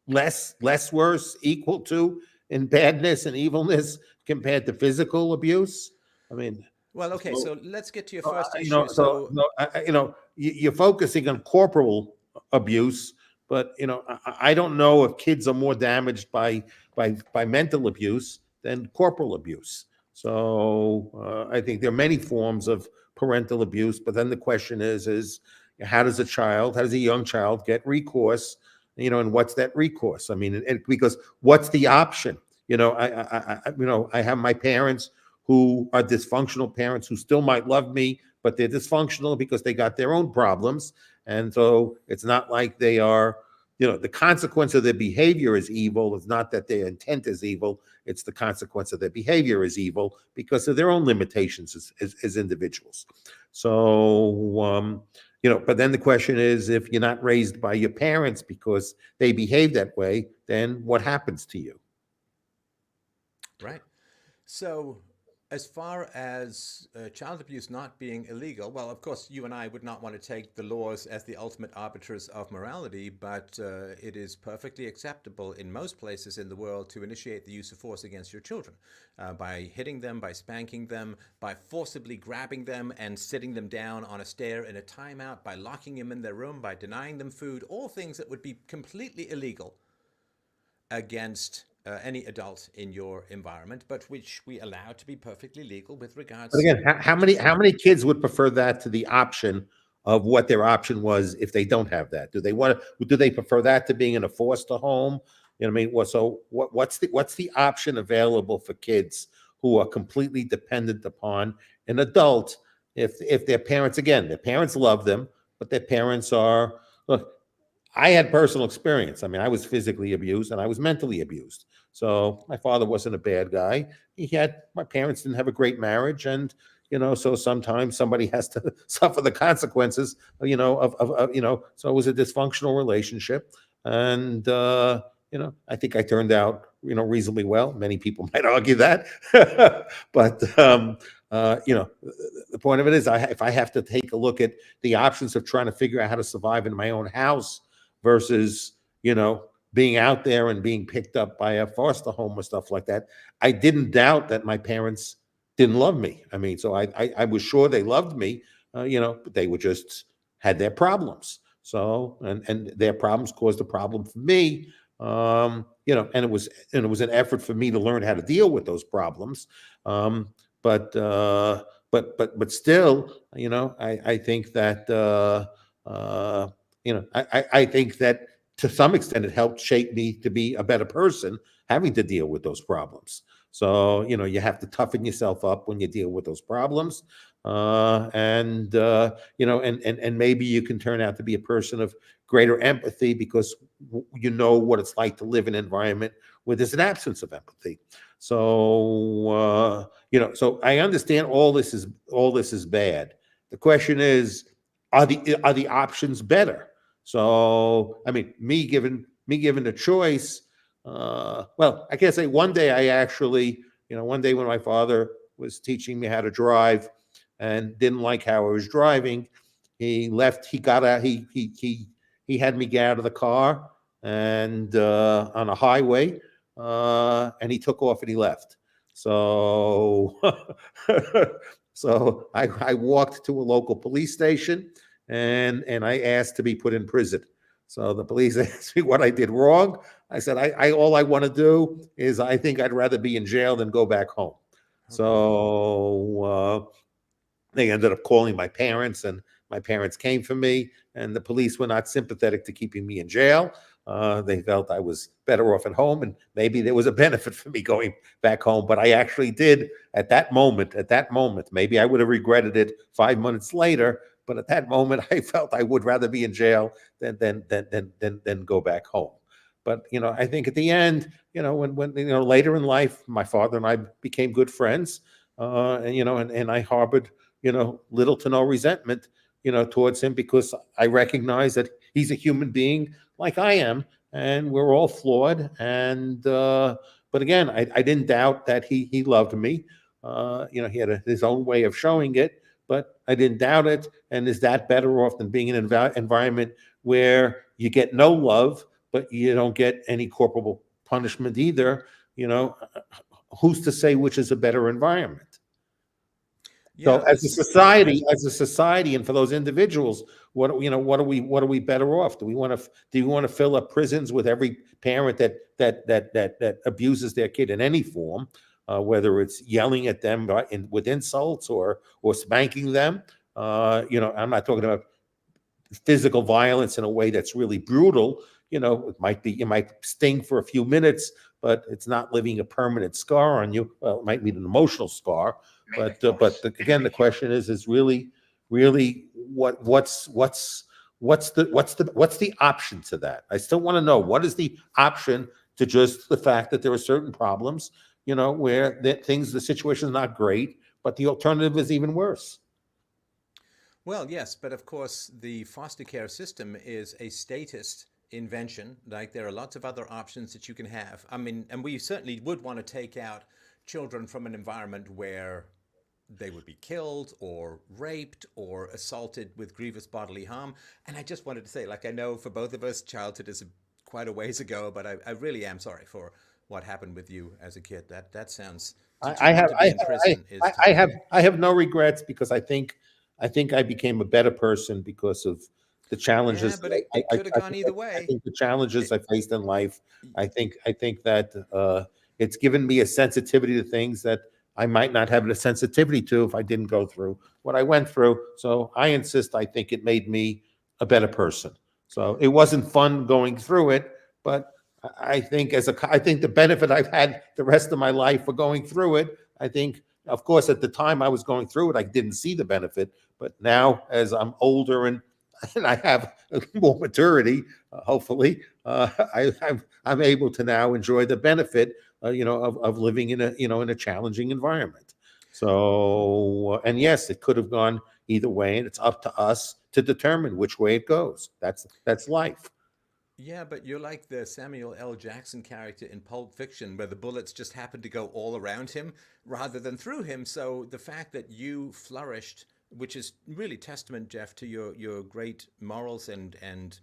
less worse, equal to in badness and evilness compared to physical abuse? I mean, well, okay, so let's get to your first issue. You're focusing on corporal abuse. But I don't know if kids are more damaged by mental abuse than corporal abuse. So I think there are many forms of parental abuse. But then the question is how does a young child get recourse? And what's that recourse? I mean, because what's the option? I have my parents who are dysfunctional parents who still might love me, but they're dysfunctional because they got their own problems. And so it's not like they are, the consequence of their behavior is evil. It's not that their intent is evil. It's the consequence of their behavior is evil because of their own limitations as individuals. So, but then the question is, if you're not raised by your parents because they behave that way, then what happens to you? Right. So, as far as child abuse not being illegal, well, of course, you and I would not want to take the laws as the ultimate arbiters of morality, but it is perfectly acceptable in most places in the world to initiate the use of force against your children by hitting them, by spanking them, by forcibly grabbing them and sitting them down on a stair in a timeout, by locking them in their room, by denying them food, all things that would be completely illegal against any adult in your environment, but which we allow to be perfectly legal with But regards again, how to many how children. many kids would prefer that to the option of what their option was if they don't have that? Do they prefer that to being in a foster home? You know what I mean? What's the option available for kids who are completely dependent upon an adult if their parents love them, but their parents are, look, I had personal experience. I mean, I was physically abused and I was mentally abused. So my father wasn't a bad guy. My parents didn't have a great marriage. And, so sometimes somebody has to suffer the consequences, so it was a dysfunctional relationship. And, I think I turned out, reasonably well. Many people might argue that. But, the point of it is, if I have to take a look at the options of trying to figure out how to survive in my own house versus being out there and being picked up by a foster home or stuff like that, I didn't doubt that my parents didn't love me. I mean, so I was sure they loved me, but they were just had their problems. So and their problems caused a problem for me. And it was an effort for me to learn how to deal with those problems. Um, but still, I think that I think that to some extent it helped shape me to be a better person having to deal with those problems. So, you have to toughen yourself up when you deal with those problems. And maybe you can turn out to be a person of greater empathy because you know what it's like to live in an environment where there's an absence of empathy. So I understand all this is bad. The question is, are the options better? So, I mean, me given the choice, well, I can't say one day I actually, one day when my father was teaching me how to drive and didn't like how I was driving, he left, he got out, he had me get out of the car and on a highway, and he took off and he left. So, so I walked to a local police station and I asked to be put in prison. So the police asked me what I did wrong. I said, I all I want to do is I think I'd rather be in jail than go back home. Oh, good. So they ended up calling my parents, and my parents came for me, and the police were not sympathetic to keeping me in jail. They felt I was better off at home, and maybe there was a benefit for me going back home. But I actually did at that moment. At that moment, maybe I would have regretted it 5 minutes later. But at that moment, I felt I would rather be in jail than go back home. But I think at the end, when later in life, my father and I became good friends, and I harbored little to no resentment, towards him because I recognize that he's a human being like I am, and we're all flawed. But again, I didn't doubt that he loved me. He had his own way of showing it, but I didn't doubt it. And is that better off than being in an environment where you get no love, but you don't get any corporal punishment either? Who's to say which is a better environment? So Yeah, this is as a society, and for those individuals, what are we better off? Do we want to fill up prisons with every parent that abuses their kid in any form, whether it's yelling at them with insults or spanking them? I'm not talking about physical violence in a way that's really brutal. It might sting for a few minutes, but it's not leaving a permanent scar on you. Well, it might leave an emotional scar, again, the question is really what's the option to that? I still want to know what is the option to just the fact that there are certain problems, where the situation is not great, but the alternative is even worse. Well, yes, but of course, the foster care system is a statist invention. Like there are lots of other options that you can have. I mean, and we certainly would want to take out children from an environment where they would be killed or raped or assaulted with grievous bodily harm. And I just wanted to say, like, I know for both of us, childhood is quite a ways ago, but I really am sorry for what happened with you as a kid. That sounds to I want have to be in prison is tough. I have no regrets because I think I became a better person because of the Yeah, challenges. but it could have gone either I way. think the challenges It, I faced in life. I think that it's given me a sensitivity to things that I might not have a sensitivity to if I didn't go through what I went through. So I insist. I think it made me a better person. So it wasn't fun going through it, but I think I think the benefit I've had the rest of my life for going through it. I think, of course, at the time I was going through it, I didn't see the benefit, but now as I'm older and and I have more maturity, hopefully, I'm able to now enjoy the benefit, of living in a in a challenging environment. So, and yes, it could have gone either way, and it's up to us to determine which way it goes. That's life. yeah, but you're like the Samuel L. Jackson character in Pulp Fiction, where the bullets just happen to go all around him rather than through him. So the fact that you flourished, which is really testament, Jeff, to your great morals and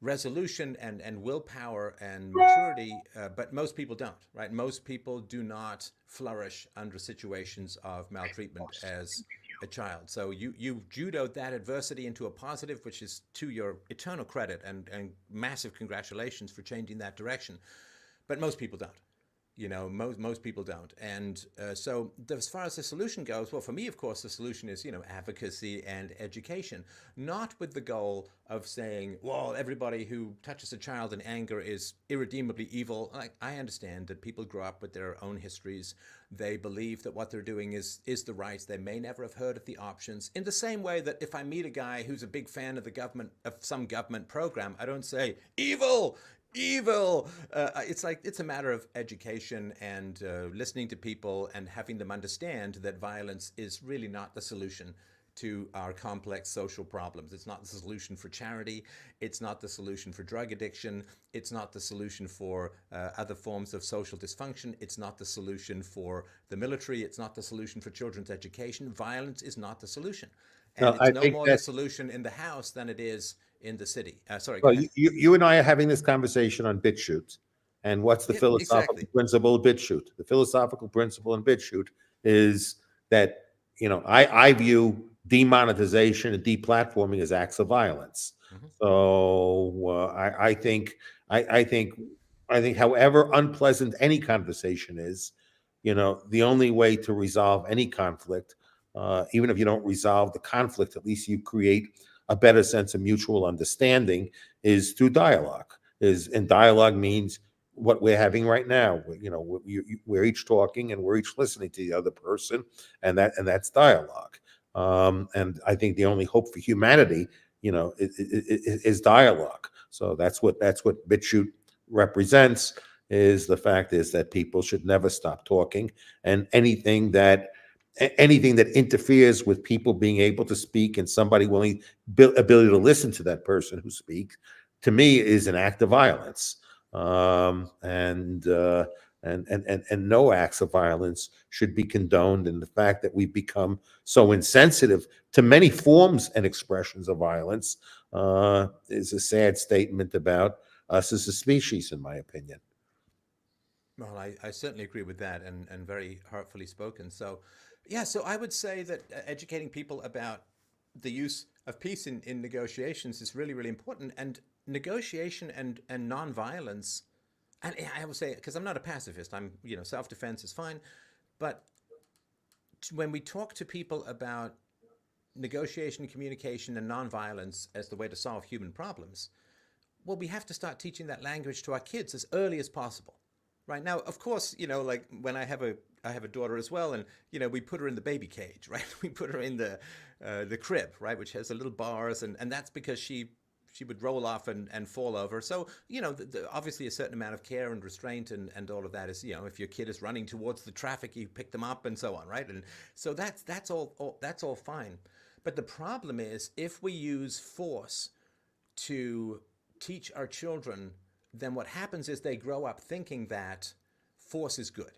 resolution and willpower and maturity, but most people don't, right? Most people do not flourish under situations of maltreatment as a child. So you judoed that adversity into a positive, which is to your eternal credit and massive congratulations for changing that direction. But most people don't. Most people don't. And so as far as the solution goes, well, for me, of course, the solution is, advocacy and education, not with the goal of saying, well, everybody who touches a child in anger is irredeemably evil. Like, I understand that people grow up with their own histories. They believe that what they're doing is the right. They may never have heard of the options. In the same way that if I meet a guy who's a big fan of the government, of some government program, I don't say, evil, evil. It's like it's a matter of education and listening to people and having them understand that violence is really not the solution to our complex social problems. It's not the solution for charity. It's not the solution for drug addiction. It's not the solution for other forms of social dysfunction. It's not the solution for the military. It's not the solution for children's education. Violence is not the solution. And No, it's I no think more the that solution in the house than it is in the city. Sorry, go well, ahead. you and I are having this conversation on Bitchute, and what's the Yeah, philosophical exactly. principle of Bitchute? The philosophical principle in Bitchute is that I view demonetization and deplatforming as acts of violence. Mhm. So I think I think however unpleasant any conversation is, the only way to resolve any conflict, even if you don't resolve the conflict, at least you create a better sense of mutual understanding is through dialogue. And dialogue means what we're having right now. We're each talking and we're each listening to the other person, and that's dialogue. And I think the only hope for humanity, is dialogue. So that's what BitChute represents. Is the fact is that people should never stop talking, and anything that interferes with people being able to speak and somebody willing ability to listen to that person who speaks, to me, is an act of violence. And no acts of violence should be condoned. And the fact that we've become so insensitive to many forms and expressions of violence is a sad statement about us as a species, in my opinion. Well, I certainly agree with that and very heartfully spoken. So, yeah, so I would say that educating people about the use of peace in negotiations is really, really important. And negotiation and nonviolence, and I would say, because I'm not a pacifist, self defense is fine. But when we talk to people about negotiation, communication, and nonviolence as the way to solve human problems, well, we have to start teaching that language to our kids as early as possible. Right now, of course, like when I have a daughter as well, and we put her in the baby cage, right? We put her in the crib, right, which has the little bars, and that's because she would roll off and fall over. So obviously a certain amount of care and restraint and all of that is if your kid is running towards the traffic, you pick them up and so on, right? And so that's all fine. But the problem is, if we use force to teach our children, then what happens is they grow up thinking that force is good.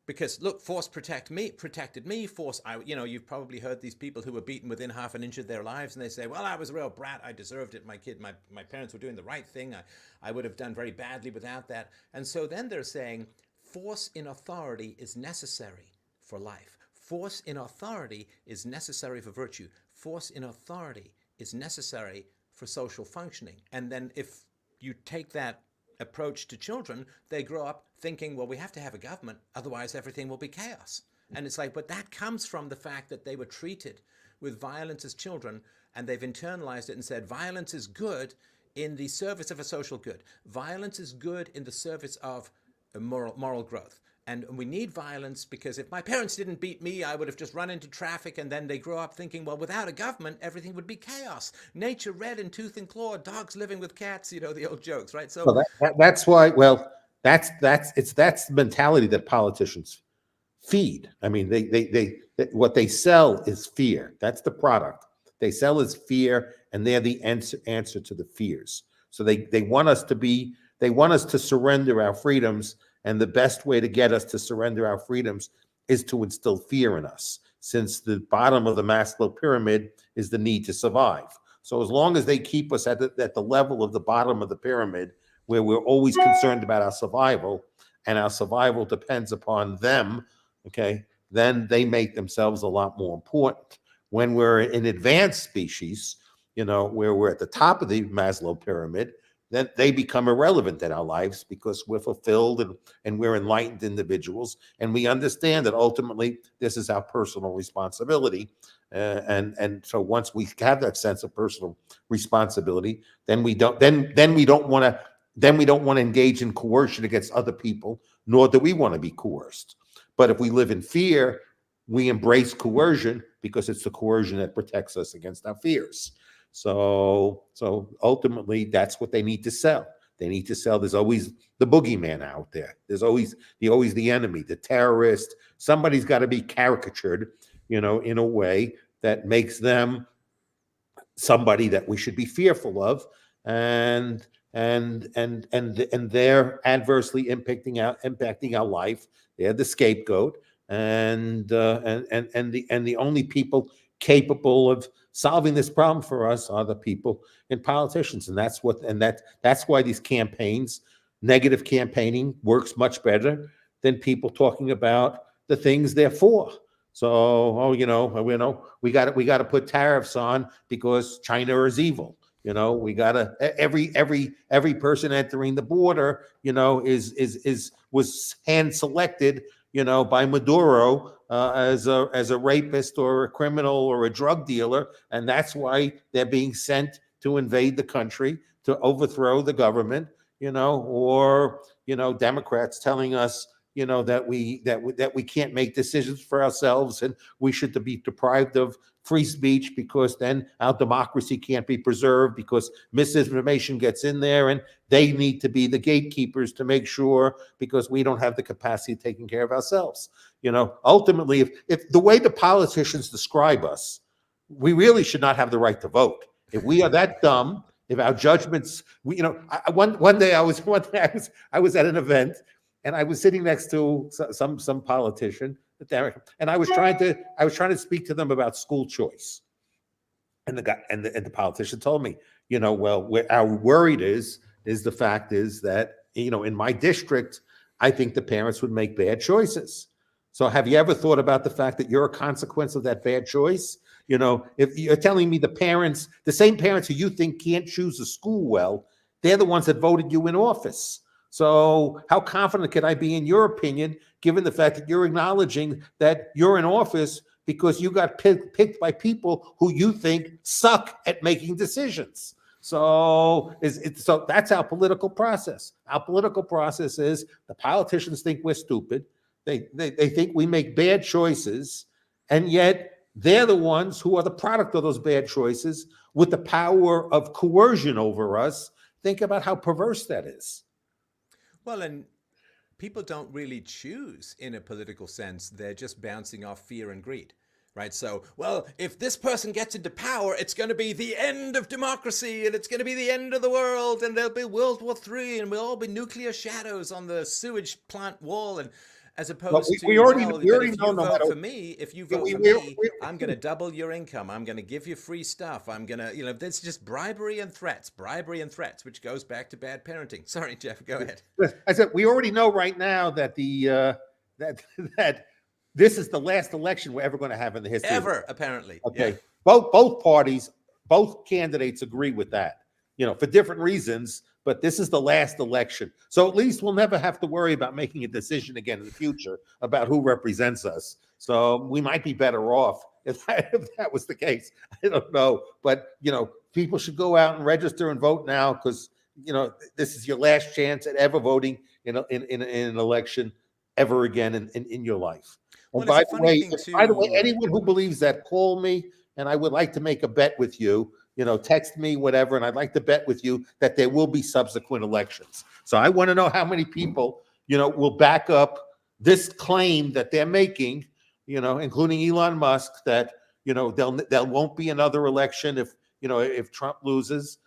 Because look, force protected me. Force, you've probably heard these people who were beaten within half an inch of their lives, and they say, "Well, I was a real brat. I deserved it. My parents were doing the right thing. I would have done very badly without that." And so then they're saying, force in authority is necessary for life. Force in authority is necessary for virtue. Force in authority is necessary for social functioning. And then if you take that approach to children, they grow up thinking, well, we have to have a government, otherwise everything will be chaos. And it's like, but that comes from the fact that they were treated with violence as children, and they've internalized it and said violence is good in the service of a social good. Violence is good in the service of a moral growth. And we need violence because if my parents didn't beat me, I would have just run into traffic. And then they grow up thinking, well, without a government, everything would be chaos. Nature red in tooth and claw, dogs living with cats, the old jokes, right? So Well, that's why. Well, that's the mentality that politicians feed. I mean, what they sell is fear. That's the product they sell is fear, and they're the answer to the fears. So they want us to be. They want us to surrender our freedoms, and the best way to get us to surrender our freedoms is to instill fear in us, since the bottom of the Maslow pyramid is the need to survive. So as long as they keep us at the level of the bottom of the pyramid, where we're always concerned about our survival, and our survival depends upon them, okay, then they make themselves a lot more important. When we're an advanced species, where we're at the top of the Maslow pyramid, then they become irrelevant in our lives because we're fulfilled and we're enlightened individuals, and we understand that ultimately this is our personal responsibility. And so once we have that sense of personal responsibility, then we don't want to engage in coercion against other people, nor do we want to be coerced. But if we live in fear, we embrace coercion because it's the coercion that protects us against our fears. So ultimately, that's what they need to sell. They need to sell. There's always the boogeyman out there. There's always the enemy, the terrorist. Somebody's got to be caricatured, in a way that makes them somebody that we should be fearful of, and they're adversely impacting our life. They're the scapegoat, and the only people capable of solving this problem for us are the people in politicians, and that's why these campaigns, negative campaigning, works much better than people talking about the things they're for. So, we got to put tariffs on because China is evil. We got to every person entering the border, was hand selected, by Maduro as a rapist or a criminal or a drug dealer, and that's why they're being sent to invade the country, to overthrow the government, or Democrats telling us, that we can't make decisions for ourselves, and we should be deprived of free speech because then our democracy can't be preserved because misinformation gets in there, and they need to be the gatekeepers to make sure, because we don't have the capacity of taking care of ourselves. Ultimately, if the way the politicians describe us, we really should not have the right to vote. If we are that dumb, if our judgments, one day I was at an event, and I was sitting next to some politician, and I was trying to speak to them about school choice. And the guy and the politician told me, well, our worried is the fact is that, in my district, I think the parents would make bad choices. So have you ever thought about the fact that you're a consequence of that bad choice? If you're telling me the same parents who you think can't choose a school well, they're the ones that voted you in office. So how confident can I be in your opinion, given the fact that you're acknowledging that you're in office because you got picked by people who you think suck at making decisions? So that's our political process. Our political process is the politicians think we're stupid. They think we make bad choices, and yet they're the ones who are the product of those bad choices with the power of coercion over us. Think about how perverse that is. Well, and people don't really choose in a political sense. They're just bouncing off fear and greed. right? So, well, if this person gets into power, it's going to be the end of democracy and it's going to be the end of the world and there'll be World War III and we'll all be nuclear shadows on the sewage plant wall. And as But opposed we to, already well, we but already if know you no vote matter. for me, if you Yeah, vote for we, me, I'm going to double your income. I'm going to give you free stuff. I'm going to, there's just bribery and threats, which goes back to bad parenting. Sorry, Jeff, go ahead. I said we already know right now that that that this is the last election we're ever going to have in the history of the Ever, apparently. Yeah. Okay. Both parties, both candidates agree with that, for different reasons, but this is the last election. So at least we'll never have to worry about making a decision again in the future about who represents us. So we might be better off if that was the case. I don't know. But, people should go out and register and vote now because, this is your last chance at ever voting in an election ever again in your life. And Well, it's a by the funny way, thing too. anyone who believes that, call me, and I would like to make a bet with you. Text me, whatever, and I'd like to bet with you that there will be subsequent elections. So I want to know how many people, will back up this claim that they're making, including Elon Musk, that there won't be another election if Trump loses.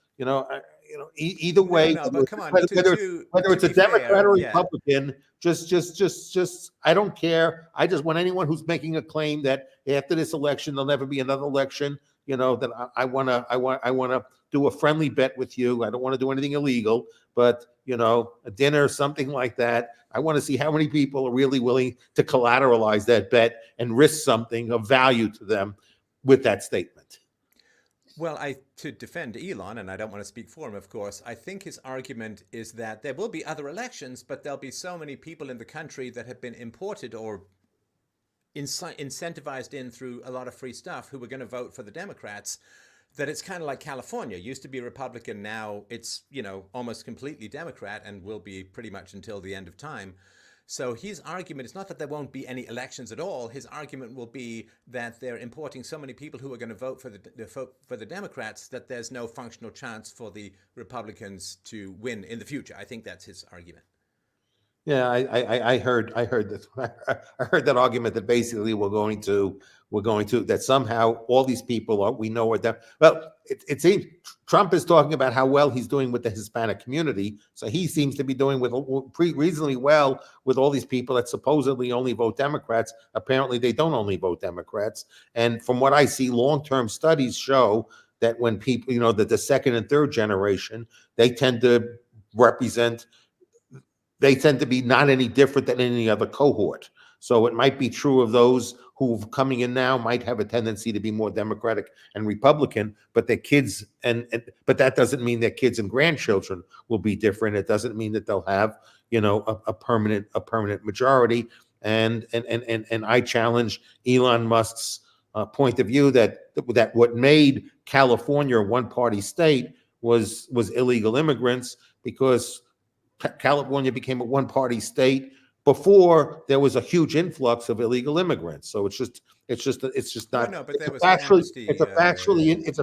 Either No, way, no, but come on. whether To it's a be Democrat fair, or yeah. Republican, just I don't care. I just want anyone who's making a claim that after this election there'll never be another election. That I want to do a friendly bet with you. I don't want to do anything illegal, but a dinner, something like that. I want to see how many people are really willing to collateralize that bet and risk something of value to them with that statement. Well, to defend Elon, and I don't want to speak for him, of course, I think his argument is that there will be other elections, but there'll be so many people in the country that have been imported or incentivized in through a lot of free stuff who are going to vote for the Democrats that it's kind of like California. It used to be Republican, now it's, almost completely Democrat and will be pretty much until the end of time. So his argument is not that there won't be any elections at all. His argument will be that they're importing so many people who are going to vote for the Democrats that there's no functional chance for the Republicans to win in the future. I think that's his argument. Yeah, I heard this. I heard that argument that basically we're going to that somehow all these people we know are them. Well, it seems Trump is talking about how well he's doing with the Hispanic community, so he seems to be doing reasonably well with all these people that supposedly only vote Democrats. Apparently, they don't only vote Democrats, and from what I see, long-term studies show that when people, that the second and third generation, they tend to represent they tend to be not any different than any other cohort. So it might be true of those who are coming in now might have a tendency to be more Democratic and Republican, but their kids but that doesn't mean their kids and grandchildren will be different. It doesn't mean that they'll have a permanent majority. And I challenge Elon Musk's point of view that what made California a one-party state was illegal immigrants, because California became a one-party state before there was a huge influx of illegal immigrants. So it's just Oh not. no, but there was the amnesty. It's a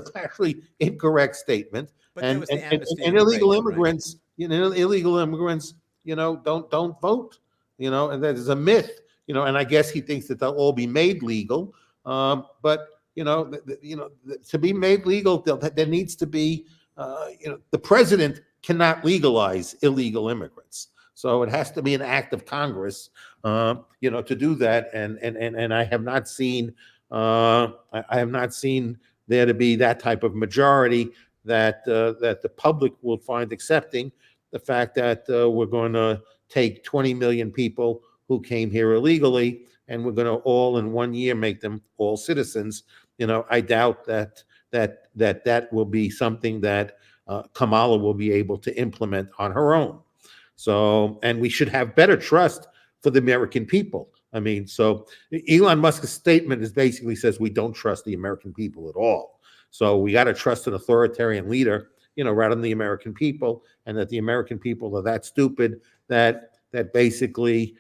factually incorrect statement. But there And was the amnesty and and the illegal break-in, right? immigrants, don't vote. And there's a myth. And I guess he thinks that they'll all be made legal. But to be made legal, there needs to be. The president cannot legalize illegal immigrants. So it has to be an act of Congress, to do that. And I have not seen, I have not seen there to be that type of majority that the public will find accepting the fact that we're going to take 20 million people who came here illegally and we're going to all in 1 year make them all citizens. I doubt that will be something that Kamala will be able to implement on her own. So, and we should have better trust for the American people. I mean, so Elon Musk's statement is basically says we don't trust the American people at all. So we got to trust an authoritarian leader, rather than the American people, and that the American people are that stupid that basically,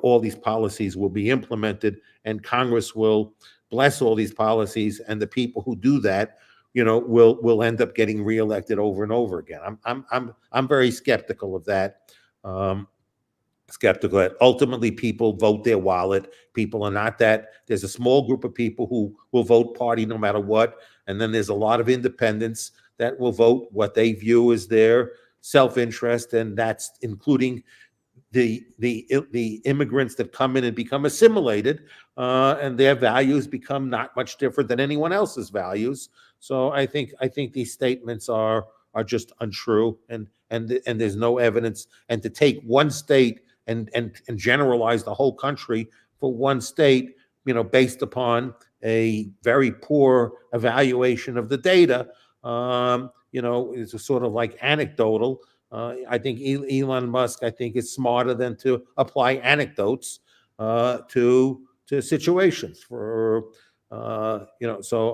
all these policies will be implemented and Congress will bless all these policies, and the people who do that will end up getting reelected over and over again. I'm very skeptical of that. skeptical that ultimately people vote their wallet. People are not that. There's a small group of people who will vote party no matter what, and then there's a lot of independents that will vote what they view as their self-interest, and that's including the immigrants that come in and become assimilated, and their values become not much different than anyone else's values. So I think these statements are just untrue, and there's no evidence. And to take one state and generalize the whole country for one state, based upon a very poor evaluation of the data, is a sort of like anecdotal. I think Elon Musk, I think, is smarter than to apply anecdotes to situations. So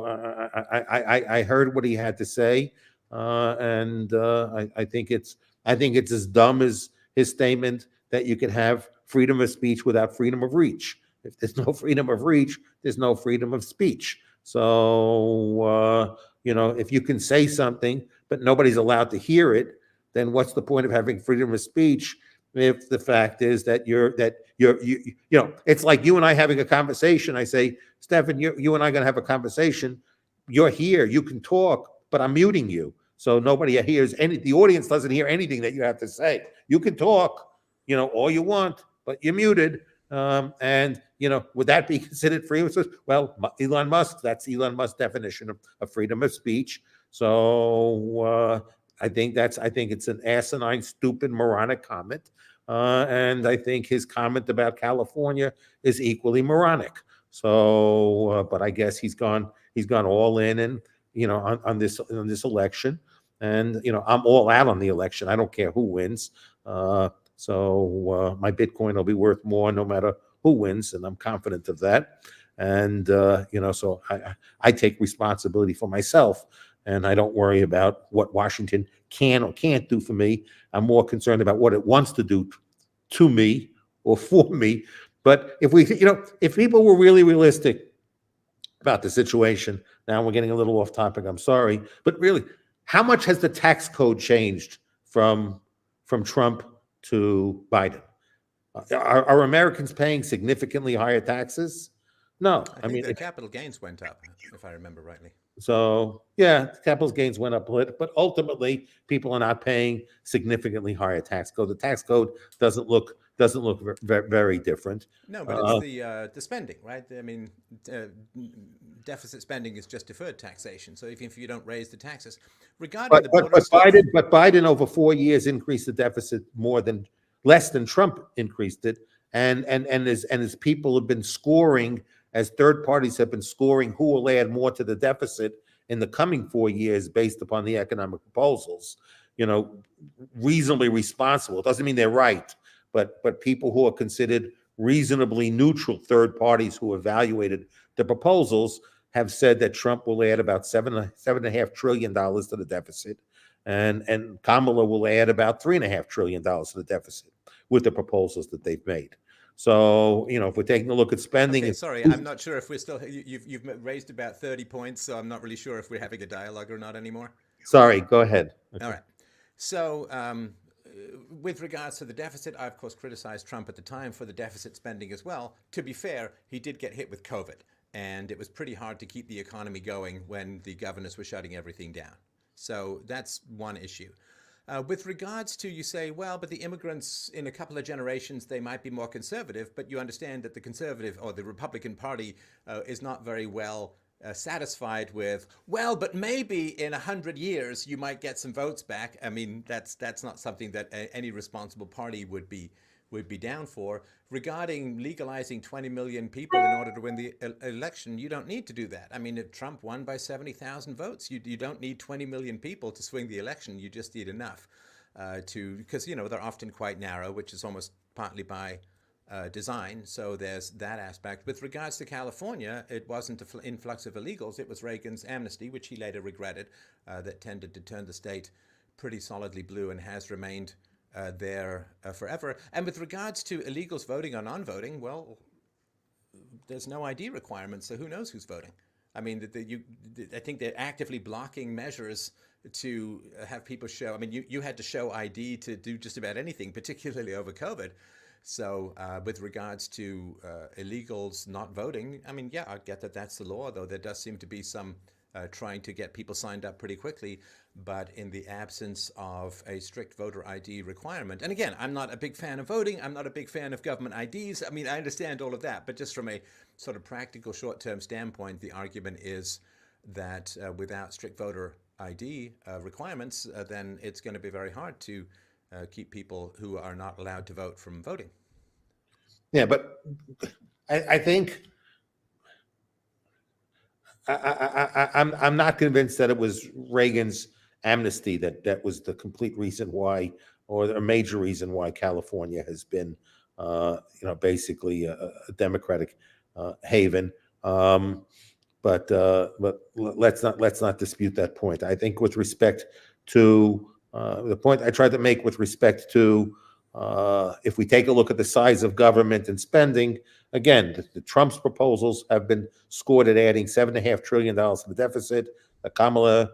I heard what he had to say, and I think it's as dumb as his statement that you can have freedom of speech without freedom of reach. If there's no freedom of reach, there's no freedom of speech. So if you can say something but nobody's allowed to hear it, then what's the point of having freedom of speech if the fact is that it's like you and I having a conversation. I say, Stefan, you and I are going to have a conversation. You're here, you can talk, but I'm muting you. So nobody hears the audience doesn't hear anything that you have to say. You can talk, all you want, but you're muted. And would that be considered freedom of speech? Well, Elon Musk, that's Elon Musk's definition of freedom of speech. So I think it's an asinine, stupid, moronic comment. And I think his comment about California is equally moronic. So, but I guess he's gone all in, and on this election, and I'm all out on the election. I don't care who wins. So my Bitcoin will be worth more no matter who wins, and I'm confident of that. And so I take responsibility for myself, and I don't worry about what Washington can or can't do for me. I'm more concerned about what it wants to do to me or for me. But if people were really realistic about the situation, now we're getting a little off topic, I'm sorry, but really, how much has the tax code changed from Trump to Biden? Are Americans paying significantly higher taxes? No. I think the capital gains went up, if I remember rightly. So yeah, capital gains went up a little, but ultimately people are not paying significantly higher tax code. The tax code doesn't look very different. No, but it's the spending, right? I mean, deficit spending is just deferred taxation. So if you don't raise the taxes, regarding the border stuff, Biden over 4 years increased the deficit less than Trump increased it, and as people have been scoring, as third parties have been scoring who will add more to the deficit in the coming 4 years based upon the economic proposals, reasonably responsible. It doesn't mean they're right, but people who are considered reasonably neutral third parties who evaluated the proposals have said that Trump will add about $7.5 trillion to the deficit, and Kamala will add about $3.5 trillion to the deficit with the proposals that they've made. So, if we're taking a look at spending. Okay, sorry, I'm not sure if we're still, you've raised about 30 points, so I'm not really sure if we're having a dialogue or not anymore. Sorry, go ahead. Okay. All right. So, with regards to the deficit, I, of course, criticized Trump at the time for the deficit spending as well. To be fair, he did get hit with COVID, and it was pretty hard to keep the economy going when the governors were shutting everything down. So that's one issue. With regards to, you say, well, but the immigrants in a couple of generations, they might be more conservative, but you understand that the conservative or the Republican Party is not very well satisfied with, well, but maybe in 100 years you might get some votes back. I mean, that's not something that any responsible party would be down for. Regarding legalizing 20 million people in order to win the election, you don't need to do that. I mean, if Trump won by 70,000 votes, you don't need 20 million people to swing the election. You just need enough because, they're often quite narrow, which is almost partly by design. So there's that aspect. With regards to California, it wasn't an influx of illegals. It was Reagan's amnesty, which he later regretted, that tended to turn the state pretty solidly blue and has remained there forever. And with regards to illegals voting or non-voting, well, there's no ID requirement, so who knows who's voting? I mean, I think they're actively blocking measures to have people show. I mean, you had to show ID to do just about anything, particularly over COVID. So, with regards to illegals not voting, I mean, yeah, I get that that's the law, though there does seem to be some trying to get people signed up pretty quickly. But in the absence of a strict voter ID requirement, and again, I'm not a big fan of voting, I'm not a big fan of government IDs. I mean, I understand all of that, but just from a sort of practical short term standpoint, the argument is that without strict voter ID requirements, then it's going to be very hard to keep people who are not allowed to vote from voting. Yeah, but I think I'm not convinced that it was Reagan's amnesty that was the complete reason why, or a major reason why California has been, basically a Democratic haven. But let's not dispute that point. I think with respect to the point I tried to make with respect to if we take a look at the size of government and spending, again, the Trump's proposals have been scored at adding $7.5 trillion to the deficit. Kamala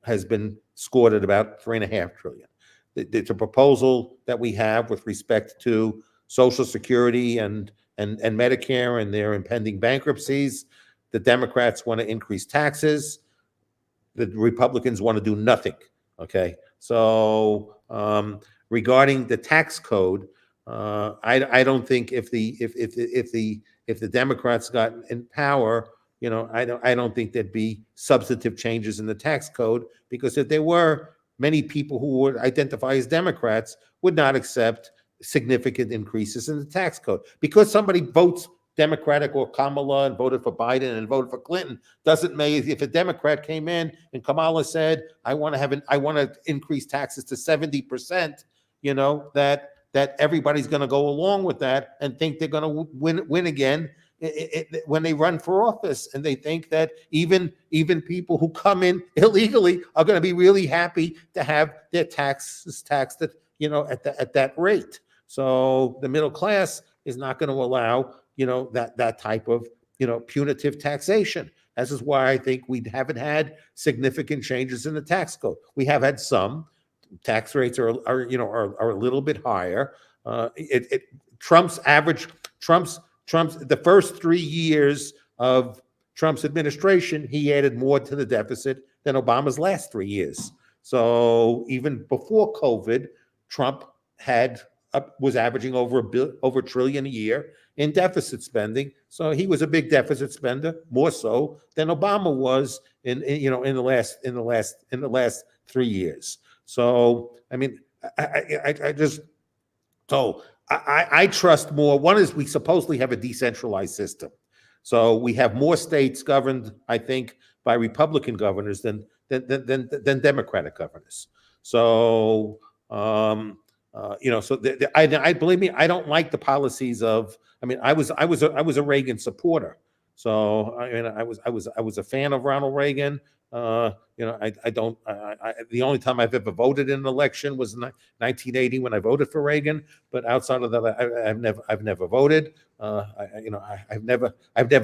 has been scored at about $3.5 trillion. The proposal that we have with respect to Social Security and Medicare and their impending bankruptcies, the Democrats want to increase taxes. The Republicans want to do nothing. Okay, so regarding the tax code, I don't think if the Democrats got in power, I don't think there'd be substantive changes in the tax code, because if there were, many people who would identify as Democrats would not accept significant increases in the tax code. Because somebody votes Democratic or Kamala and voted for Biden and voted for Clinton doesn't mean, if a Democrat came in and Kamala said, I want to increase taxes to 70%, that everybody's going to go along with that and think they're going to win again when they run for office. And they think that even people who come in illegally are going to be really happy to have their taxes taxed at that rate. So the middle class is not going to allow that type of punitive taxation. This is why I think we haven't had significant changes in the tax code. We have had some. Tax rates are a little bit higher. Trump's the first 3 years of Trump's administration, he added more to the deficit than Obama's last 3 years. So even before COVID, Trump was averaging over $1 trillion a year in deficit spending. So he was a big deficit spender, more so than Obama was in the last 3 years. So I mean, I trust more. One is we supposedly have a decentralized system, so we have more states governed, I think, by Republican governors than Democratic governors. So I believe me, I don't like the policies of. I mean, I was a Reagan supporter. So I was a fan of Ronald Reagan. The only time I've ever voted in an election was in 1980 when I voted for Reagan. But outside of that, I've never voted. I've never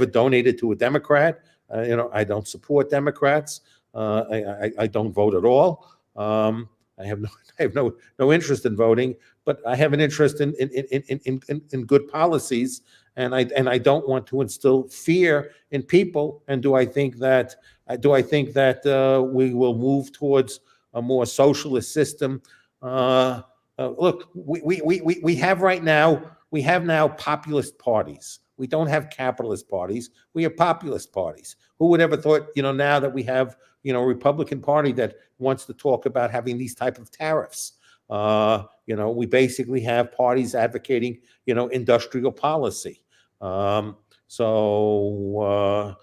donated to a Democrat. I don't support Democrats. I don't vote at all. I have no interest in voting, but I have an interest in good policies, and I don't want to instill fear in people. And do I think that we will move towards a more socialist system? Look, we have now populist parties. We don't have capitalist parties. We have populist parties. Who would ever thought, now that we have, a Republican Party that wants to talk about having these type of tariffs. We basically have parties advocating, industrial policy. You were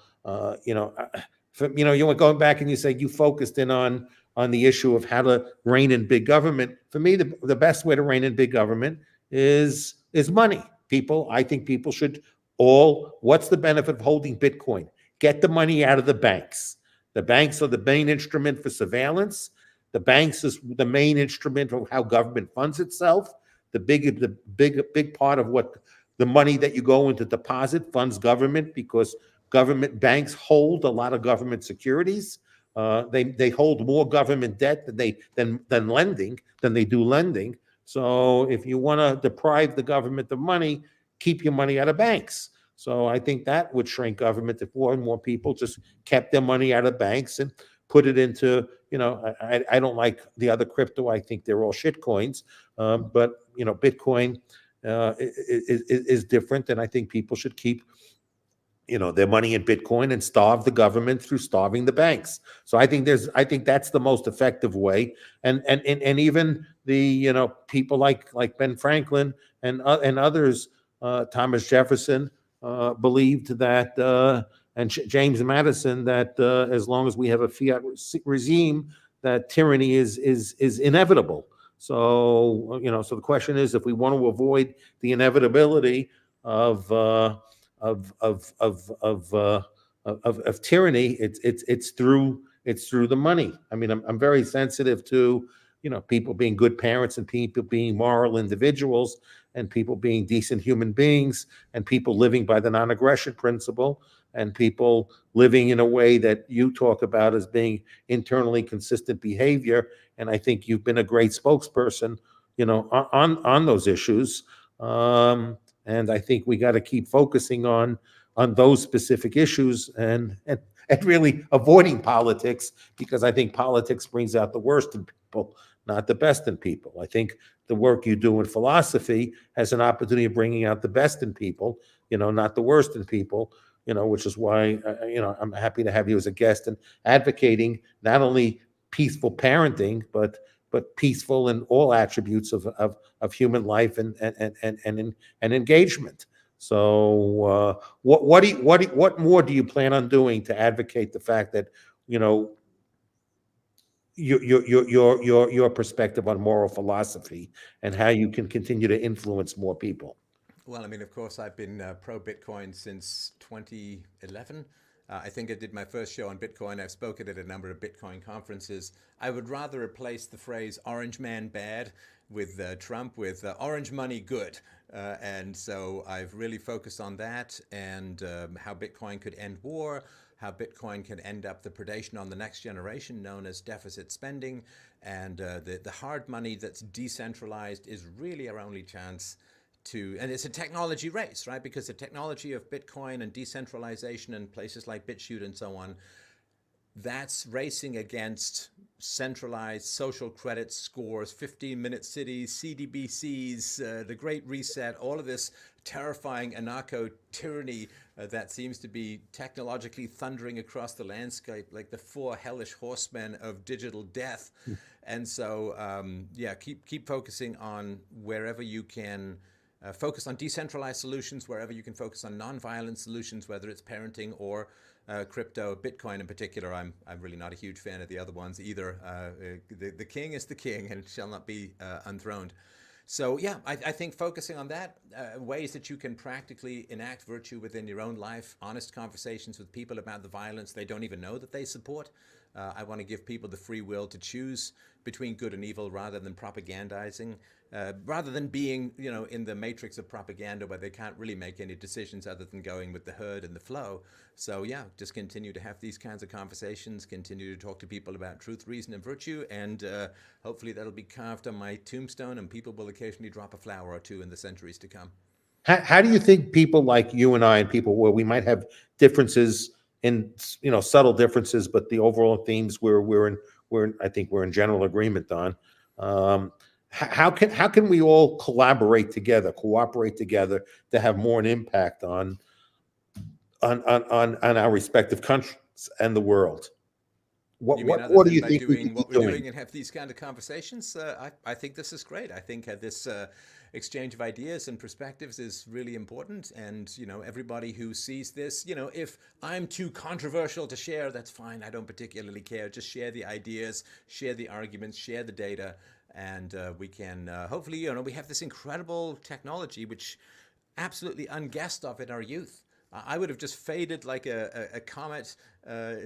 going back and you say you focused in on the issue of how to rein in big government. For me, the best way to rein in big government is money. I think people should what's the benefit of holding Bitcoin? Get the money out of the banks. The banks are the main instrument for surveillance. The banks is the main instrument of how government funds itself. The big part of what the money that you go into deposit funds government, because government banks hold a lot of government securities. They hold more government debt than they do lending. So if you want to deprive the government of money, keep your money out of banks. So I think that would shrink government if more and more people just kept their money out of banks and put it into, I don't like the other crypto. I think they're all shit coins. But, Bitcoin is different. And I think people should keep their money in Bitcoin and starve the government through starving the banks. So I think that's the most effective way. And even the people like Ben Franklin and others, Thomas Jefferson believed that, and James Madison, that as long as we have a fiat regime, that tyranny is inevitable. So so the question is, if we want to avoid the inevitability of of tyranny, it's through the money. I mean, I'm very sensitive to people being good parents and people being moral individuals and people being decent human beings and people living by the non-aggression principle and people living in a way that you talk about as being internally consistent behavior. And I think you've been a great spokesperson, on those issues. And I think we got to keep focusing on those specific issues and really avoiding politics, because I think politics brings out the worst in people, not the best in people. I think the work you do in philosophy has an opportunity of bringing out the best in people, not the worst in people. Which is why I'm happy to have you as a guest and advocating not only peaceful parenting, but peaceful in all attributes of human life and engagement. So, what more do you plan on doing to advocate the fact that you know your perspective on moral philosophy and how you can continue to influence more people? Well, I mean, of course, I've been pro Bitcoin since 2011. I think I did my first show on Bitcoin. I've spoken at a number of Bitcoin conferences. I would rather replace the phrase "orange man bad" with Trump with "orange money good." And so I've really focused on that and how Bitcoin could end war, how Bitcoin can end up the predation on the next generation known as deficit spending. And the hard money that's decentralized is really our only chance and it's a technology race, right? Because the technology of Bitcoin and decentralization and places like Bitchute and so on, that's racing against centralized social credit scores, 15-minute cities, CDBCs, the Great Reset, all of this terrifying anarcho-tyranny that seems to be technologically thundering across the landscape like the four hellish horsemen of digital death. And so, keep focusing on wherever you can. Focus on decentralized solutions wherever you can focus on nonviolent solutions, whether it's parenting or crypto, Bitcoin in particular. I'm really not a huge fan of the other ones either. The king is the king and shall not be unthroned. So I think focusing on that, ways that you can practically enact virtue within your own life, honest conversations with people about the violence they don't even know that they support. I want to give people the free will to choose between good and evil rather than propagandizing, rather than being, in the matrix of propaganda where they can't really make any decisions other than going with the herd and the flow. So just continue to have these kinds of conversations, continue to talk to people about truth, reason, and virtue, and hopefully that'll be carved on my tombstone and people will occasionally drop a flower or two in the centuries to come. How do you think people like you and I and people where we might have differences in subtle differences, but the overall themes I think we're in general agreement on. How can we all cooperate together to have more an impact on our respective countries and the world? You mean other What do than you by think we doing could be what we're doing? doing and have these kind of conversations? I think this is great. I think this exchange of ideas and perspectives is really important. And, everybody who sees this, if I'm too controversial to share, that's fine. I don't particularly care. Just share the ideas, share the arguments, share the data. And we can hopefully, we have this incredible technology, which absolutely unguessed of in our youth. I would have just faded like a comet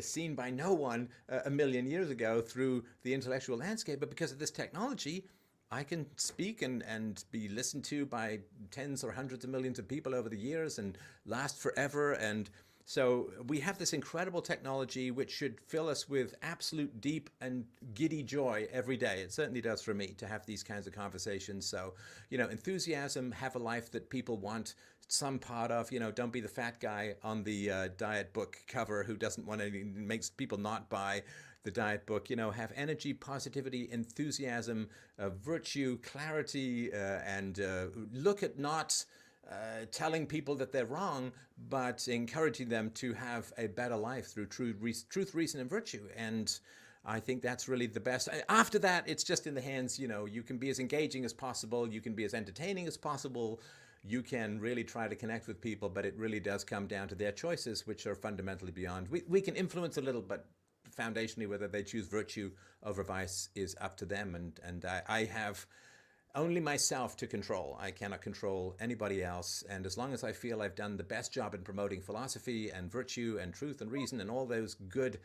seen by no one a million years ago through the intellectual landscape. But because of this technology, I can speak and be listened to by tens or hundreds of millions of people over the years and last forever. And So we have this incredible technology which should fill us with absolute deep and giddy joy every day. It certainly does for me to have these kinds of conversations. So, enthusiasm, have a life that people want some part of. Don't be the fat guy on the diet book cover who doesn't want to, makes people not buy the diet book. Have energy, positivity, enthusiasm, virtue, clarity, and look at not telling people that they're wrong, but encouraging them to have a better life through truth, reason, and virtue. And I think that's really the best. After that, it's just in the hands, you can be as engaging as possible, you can be as entertaining as possible, you can really try to connect with people, but it really does come down to their choices, which are fundamentally beyond. We can influence a little, but foundationally, whether they choose virtue over vice is up to them. And I have only myself to control. I cannot control anybody else. And as long as I feel I've done the best job in promoting philosophy and virtue and truth and reason and all those good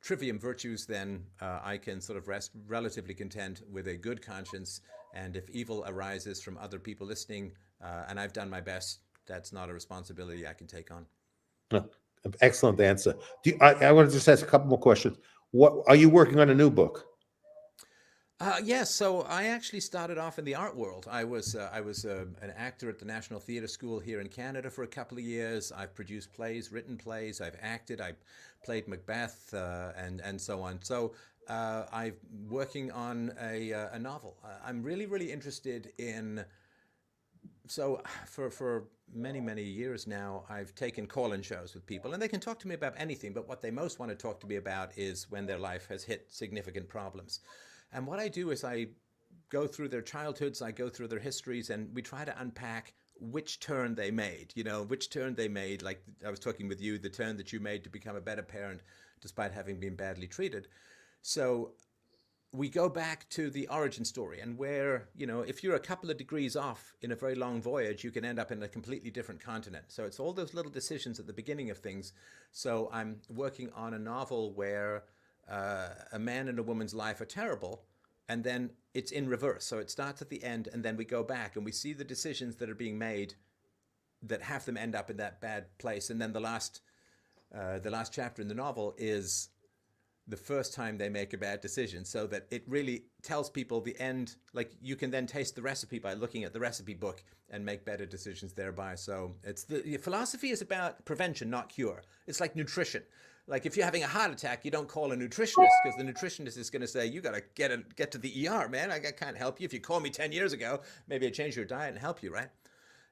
trivium virtues, then I can sort of rest relatively content with a good conscience. And if evil arises from other people listening, and I've done my best, that's not a responsibility I can take on. No, excellent answer. I want to just ask a couple more questions. What are you working on a new book? Yes, so I actually started off in the art world. I was an actor at the National Theatre School here in Canada for a couple of years. I've produced plays, written plays. I've acted. I played Macbeth, and so on. So I'm working on a novel. I'm really interested in. So for many years now, I've taken call-in shows with people, and they can talk to me about anything. But what they most want to talk to me about is when their life has hit significant problems. And what I do is I go through their childhoods, I go through their histories, and we try to unpack which turn they made, which turn they made. Like I was talking with you, the turn that you made to become a better parent despite having been badly treated. So we go back to the origin story and where, if you're a couple of degrees off in a very long voyage, you can end up in a completely different continent. So it's all those little decisions at the beginning of things. So I'm working on a novel where a man and a woman's life are terrible, and then it's in reverse. So it starts at the end, and then we go back and we see the decisions that are being made that have them end up in that bad place. And then the last chapter in the novel is the first time they make a bad decision, so that it really tells people the end. Like you can then taste the recipe by looking at the recipe book and make better decisions thereby. So philosophy is about prevention, not cure. It's like nutrition. Like if you're having a heart attack, you don't call a nutritionist, because the nutritionist is going to say, you got to get to the ER, man. I can't help you. If you called me 10 years ago, maybe I'd change your diet and help you, right?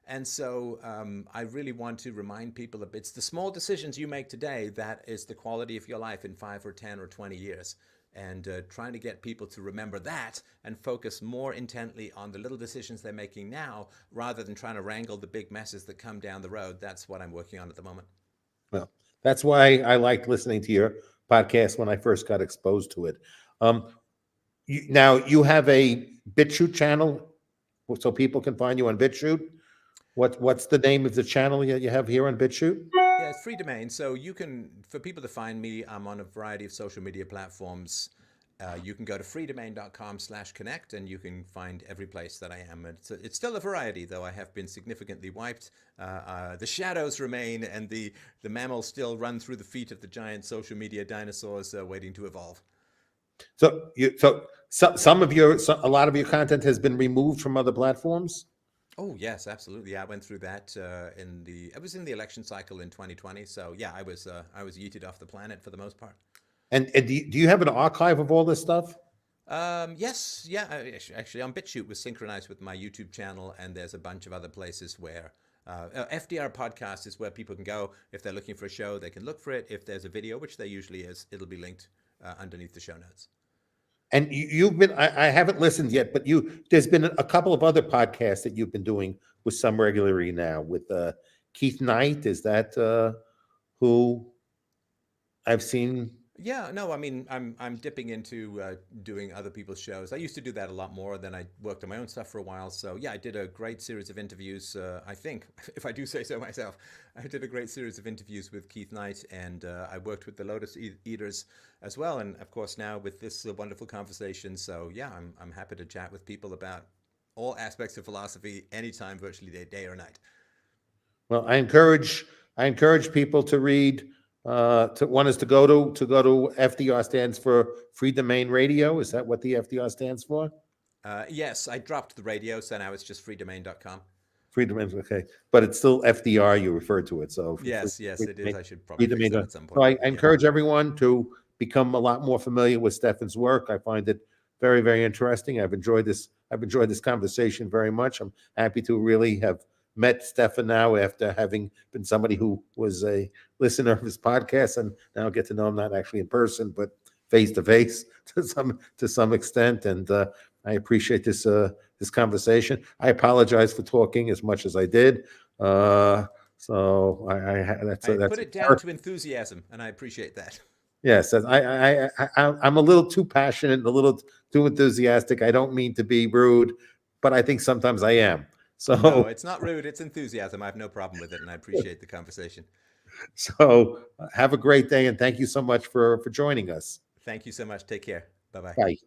And so I really want to remind people that it's the small decisions you make today that is the quality of your life in 5 or 10 or 20 years. And trying to get people to remember that and focus more intently on the little decisions they're making now, rather than trying to wrangle the big messes that come down the road. That's what I'm working on at the moment. Well, that's why I liked listening to your podcast when I first got exposed to it. Now you have a Bitchute channel, so people can find you on Bitchute. What's the name of the channel you have here on Bitchute? Yeah, it's free domain. So for people to find me, I'm on a variety of social media platforms. You can go to freedomain.com/connect, and you can find every place that I am. It's still a variety, though I have been significantly wiped. The shadows remain, and the mammals still run through the feet of the giant social media dinosaurs waiting to evolve. So a lot of your content has been removed from other platforms. Oh yes, absolutely. I went through that I was in the election cycle in 2020. So yeah, I was yeeted off the planet for the most part. And do you have an archive of all this stuff? Yes, yeah. Actually, on Bitchute was synchronized with my YouTube channel, and there's a bunch of other places where FDR podcast is where people can go if they're looking for a show. They can look for it. If there's a video, which there usually is, it'll be linked underneath the show notes. And you've been, I haven't listened yet, but there's been a couple of other podcasts that you've been doing with some regularity now with Keith Knight. Is that who I've seen? Yeah, no, I mean, I'm dipping into doing other people's shows. I used to do that a lot more. Then I worked on my own stuff for a while. So yeah, I did a great series of interviews. I think, if I do say so myself, I did a great series of interviews with Keith Knight, and I worked with the Lotus Eaters as well. And of course, now with this wonderful conversation. So yeah, I'm happy to chat with people about all aspects of philosophy anytime, virtually day or night. Well, I encourage people to read. One is to go to FDR stands for Free Domain Radio. Is that what the FDR stands for? Yes, I dropped the radio, so now it's just freedomain.com. Free Domain, okay, but it's still FDR. You refer to it, so Yes, yes, free it is. domain, I should free probably fix domain. that at some So point. I Yeah. encourage everyone to become a lot more familiar with Stefan's work. I find it very, very interesting. I've enjoyed this. I've enjoyed this conversation very much. I'm happy to really have met Stefan now after having been somebody who was a listener of his podcast, and now get to know him not actually in person, but face to face to some extent. And I appreciate this conversation. I apologize for talking as much as I did. So I that's put it down to enthusiasm, and I appreciate that. yes. I'm a little too passionate, and a little too enthusiastic. I don't mean to be rude, but I think sometimes I am. No, So it's not rude. It's enthusiasm. I have no problem with it, and I appreciate the conversation. so have a great day, and thank you so much for joining us. Thank you so much. Take care. Bye bye. Bye.